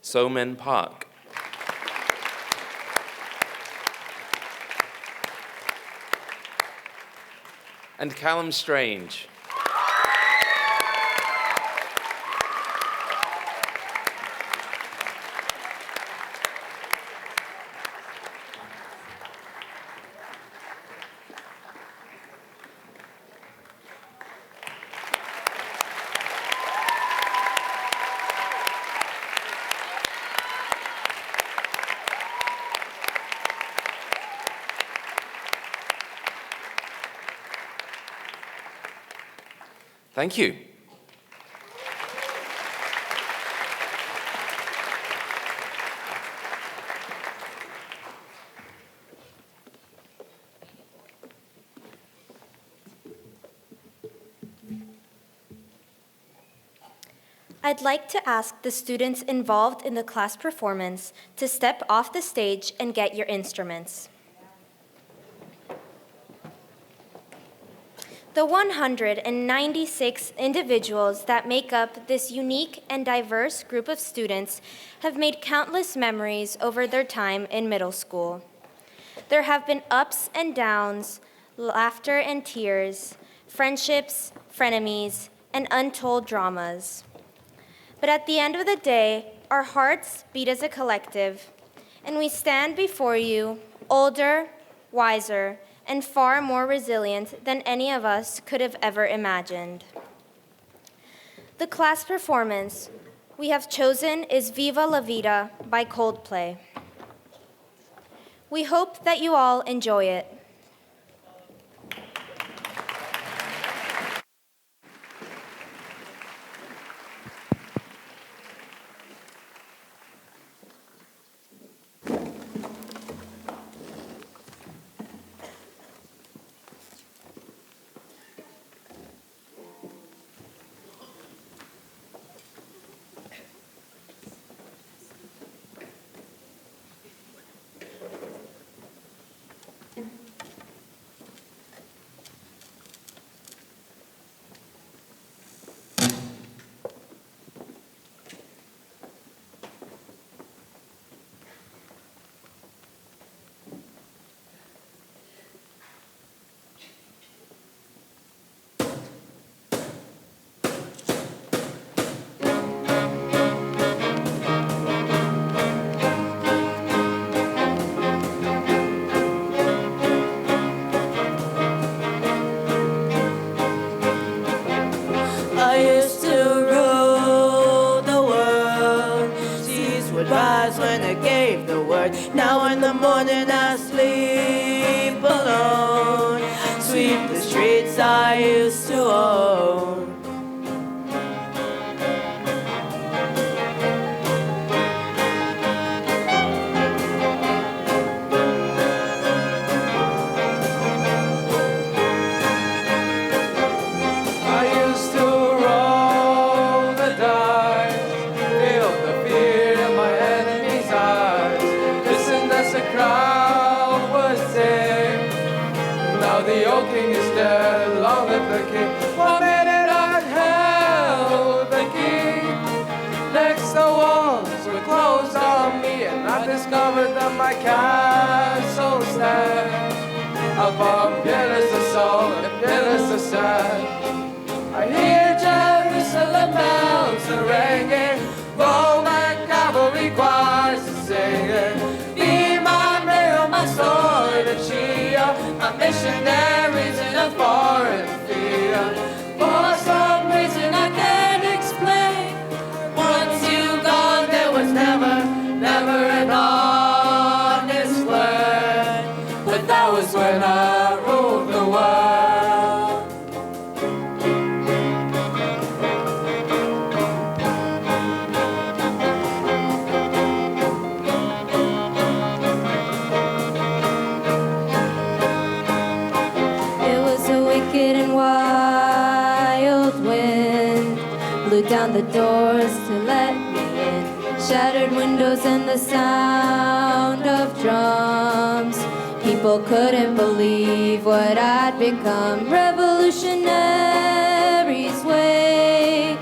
So Min Park. And Callum Strange. Thank you. I'd like to ask the students involved in the class performance to step off the stage and get your instruments. The 196 individuals that make up this unique and diverse group of students have made countless memories over their time in middle school. There have been ups and downs, laughter and tears, friendships, frenemies, and untold dramas. But at the end of the day, our hearts beat as a collective, and we stand before you older, wiser, and far more resilient than any of us could have ever imagined. The class performance we have chosen is Viva La Vida by Coldplay. We hope that you all enjoy it. Now in the morning I sleep alone, sweep the streets I used to own. I used to roll the dice, feel the fear in my enemy's eyes. Listen as the crowd would sing. Now the old king is dead, long live the king. 1 minute I held the key. Next the walls were closed on me, and I discovered that my castle stands above pillars of salt and pillars of sand. I hear Jerusalem bells are ringing, Roman cavalry choirs are singing. Be my mail, my sword and shield, my missionaries in a foreign field. For some reason I can't explain, once you gone there was never an honest word. But that was when I ruled the world. It was a wicked and wild wind, blew down the doors to let me in, shattered windows and the sound of drums. People couldn't believe what I'd become. Revolutionaries wait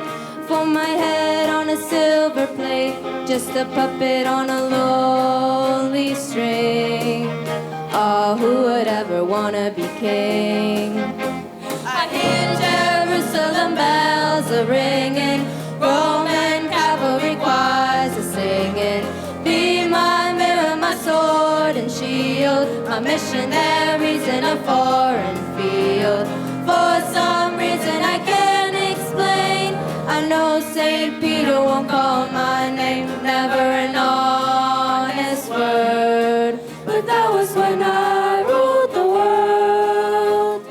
for my head on a silver plate, just a puppet on a lonely string. Oh, who would ever wanna be king? I hear Jerusalem bells are ringing, Roman cavalry choirs are singing. Be my mirror, my sword and shield, my missionaries in a foreign field. For some reason I can't explain, I know St. Peter won't call my name, never an honest word. But that was when I ruled the world.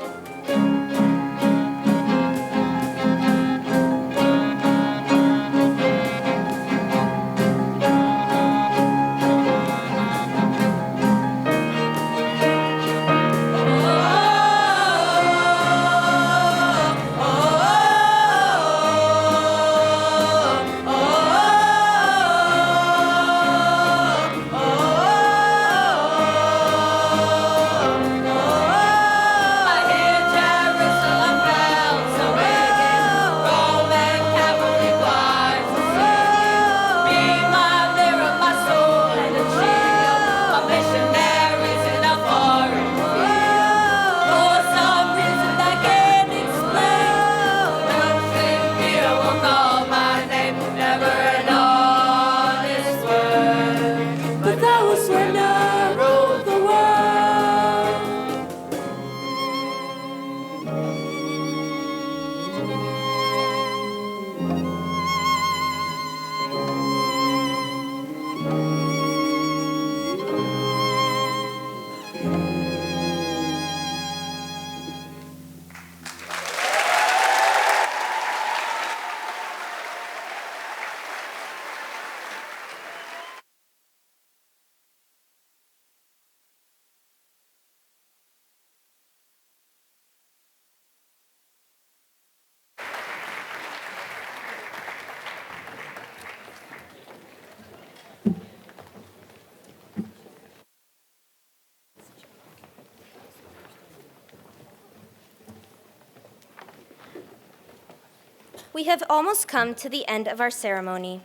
We have almost come to the end of our ceremony,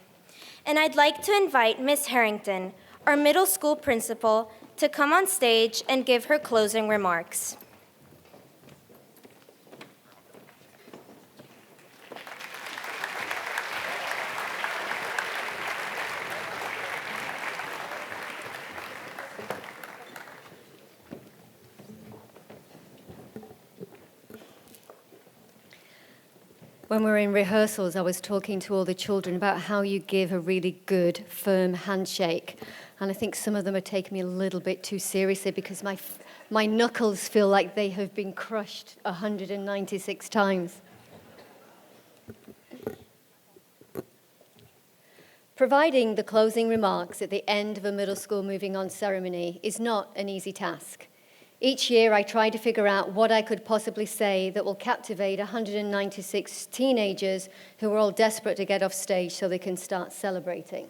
and I'd like to invite Miss Harrington, our middle school principal, to come on stage and give her closing remarks. When we were in rehearsals, I was talking to all the children about how you give a really good, firm handshake. And I think some of them are taking me a little bit too seriously because my knuckles feel like they have been crushed 196 times. Providing the closing remarks at the end of a middle school moving on ceremony is not an easy task. Each year, I try to figure out what I could possibly say that will captivate 196 teenagers who are all desperate to get off stage so they can start celebrating.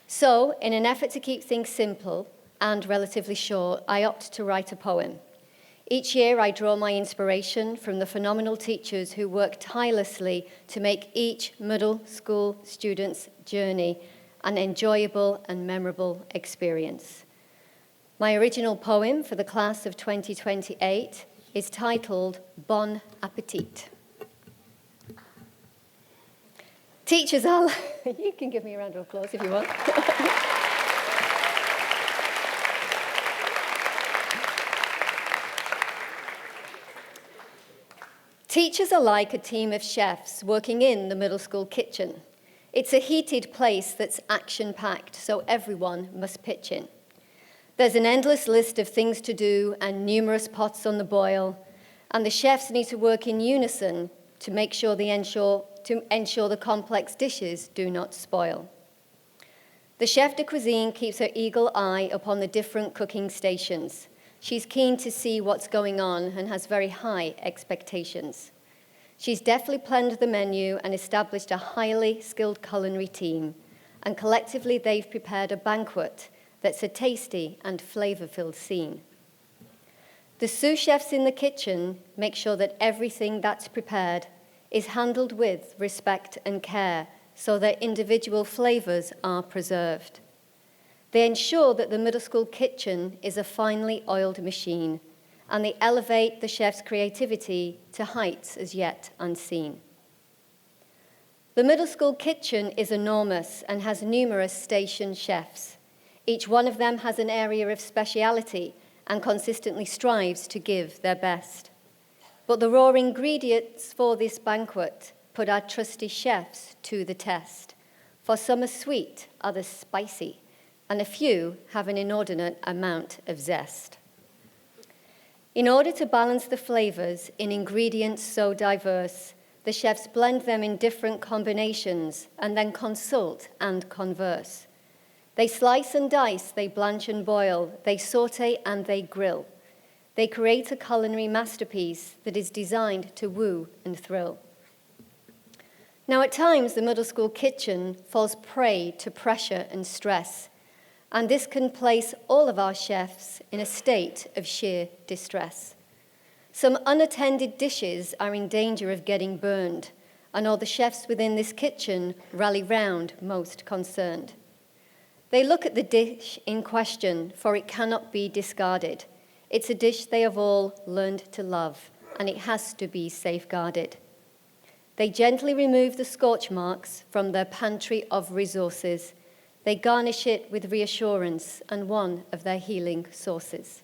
So, in an effort to keep things simple and relatively short, I opt to write a poem. Each year, I draw my inspiration from the phenomenal teachers who work tirelessly to make each middle school student's journey an enjoyable and memorable experience. My original poem for the class of 2028 is titled Bon Appetit. Teachers are, you can give me a round of applause if you want. Teachers are like a team of chefs working in the middle school kitchen. It's a heated place that's action-packed, so everyone must pitch in. There's an endless list of things to do and numerous pots on the boil, and the chefs need to work in unison to make sure they ensure the complex dishes do not spoil. The chef de cuisine keeps her eagle eye upon the different cooking stations. She's keen to see what's going on and has very high expectations. She's deftly planned the menu and established a highly skilled culinary team, and collectively they've prepared a banquet that's a tasty and flavor-filled scene. The sous chefs in the kitchen make sure that everything that's prepared is handled with respect and care so that individual flavors are preserved. They ensure that the middle school kitchen is a finely oiled machine, and they elevate the chef's creativity to heights as yet unseen. The middle school kitchen is enormous and has numerous station chefs. Each one of them has an area of speciality and consistently strives to give their best. But the raw ingredients for this banquet put our trusty chefs to the test. For some are sweet, others spicy, and a few have an inordinate amount of zest. In order to balance the flavors in ingredients so diverse, the chefs blend them in different combinations and then consult and converse. They slice and dice, they blanch and boil, they saute and they grill. They create a culinary masterpiece that is designed to woo and thrill. Now, at times, the middle school kitchen falls prey to pressure and stress, and this can place all of our chefs in a state of sheer distress. Some unattended dishes are in danger of getting burned, and all the chefs within this kitchen rally round most concerned. They look at the dish in question, for it cannot be discarded. It's a dish they have all learned to love, and it has to be safeguarded. They gently remove the scorch marks from their pantry of resources. They garnish it with reassurance and one of their healing sources.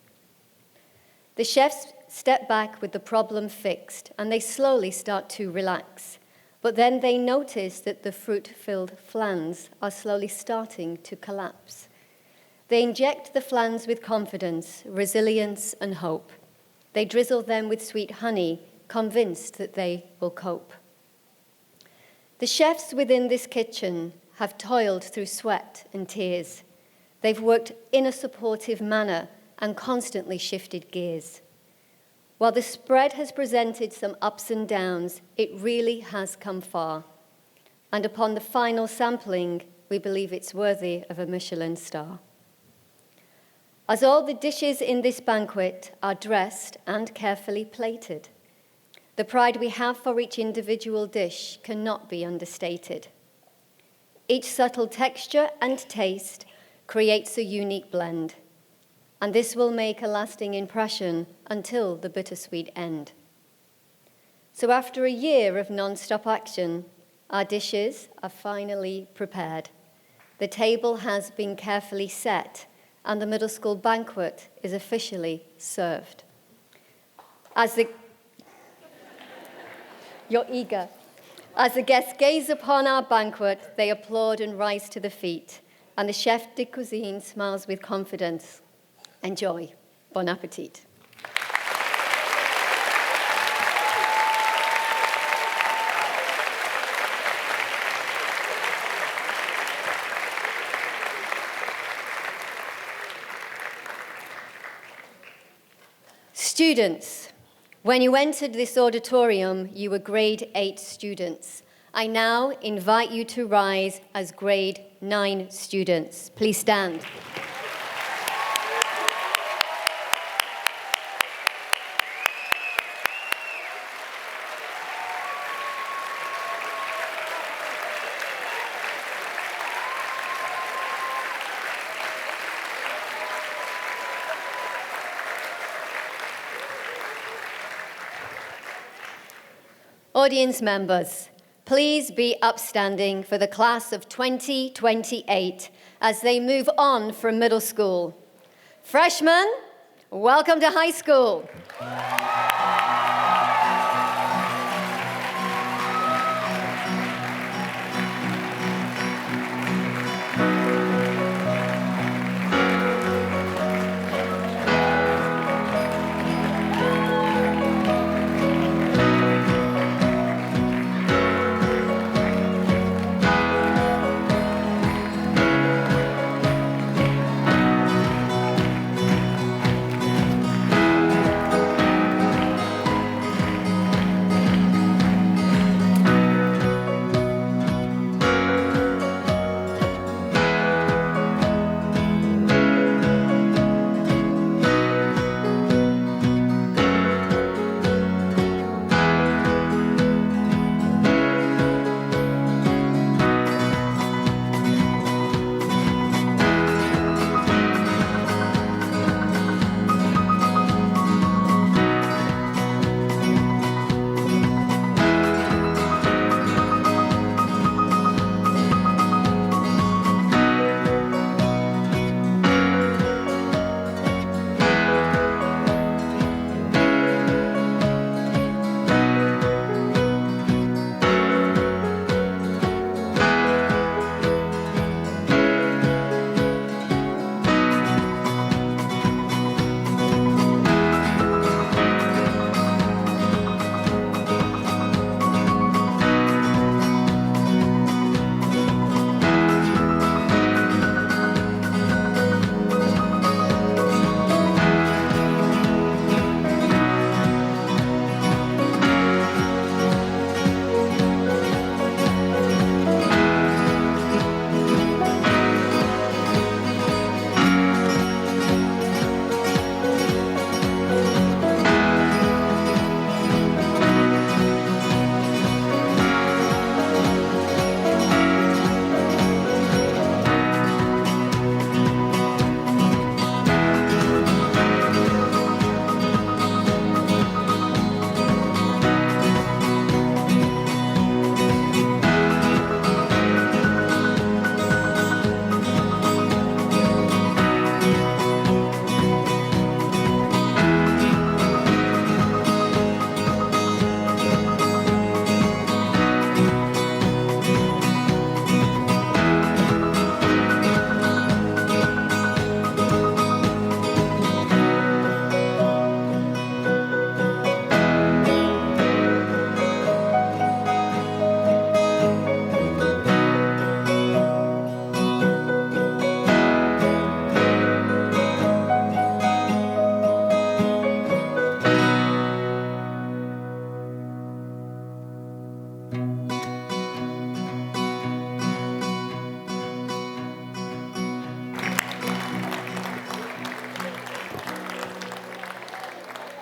The chefs step back with the problem fixed, and they slowly start to relax. But then they notice that the fruit-filled flans are slowly starting to collapse. They inject the flans with confidence, resilience, and hope. They drizzle them with sweet honey, convinced that they will cope. The chefs within this kitchen have toiled through sweat and tears. They've worked in a supportive manner and constantly shifted gears. While the spread has presented some ups and downs, it really has come far. And upon the final sampling, we believe it's worthy of a Michelin star. As all the dishes in this banquet are dressed and carefully plated, the pride we have for each individual dish cannot be understated. Each subtle texture and taste creates a unique blend, and this will make a lasting impression until the bittersweet end. So after a year of non-stop action, our dishes are finally prepared. The table has been carefully set, and the middle school banquet is officially served. You're eager. As the guests gaze upon our banquet, they applaud and rise to their feet, and the chef de cuisine smiles with confidence. Enjoy. Bon appetit. Students, when you entered this auditorium, you were grade 8 students. I now invite you to rise as grade 9 students. Please stand. Audience members, please be upstanding for the class of 2028 as they move on from middle school. Freshmen, welcome to high school.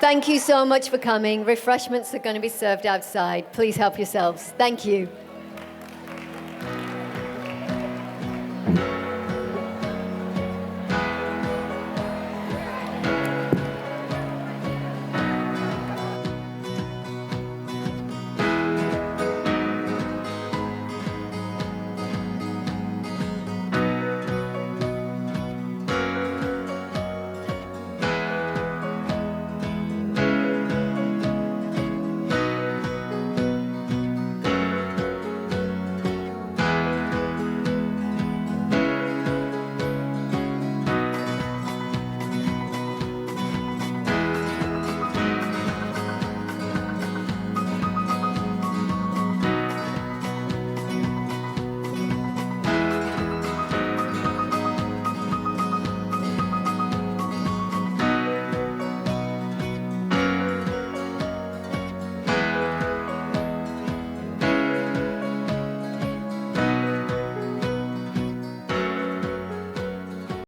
Thank you so much for coming. Refreshments are going to be served outside. Please help yourselves. Thank you.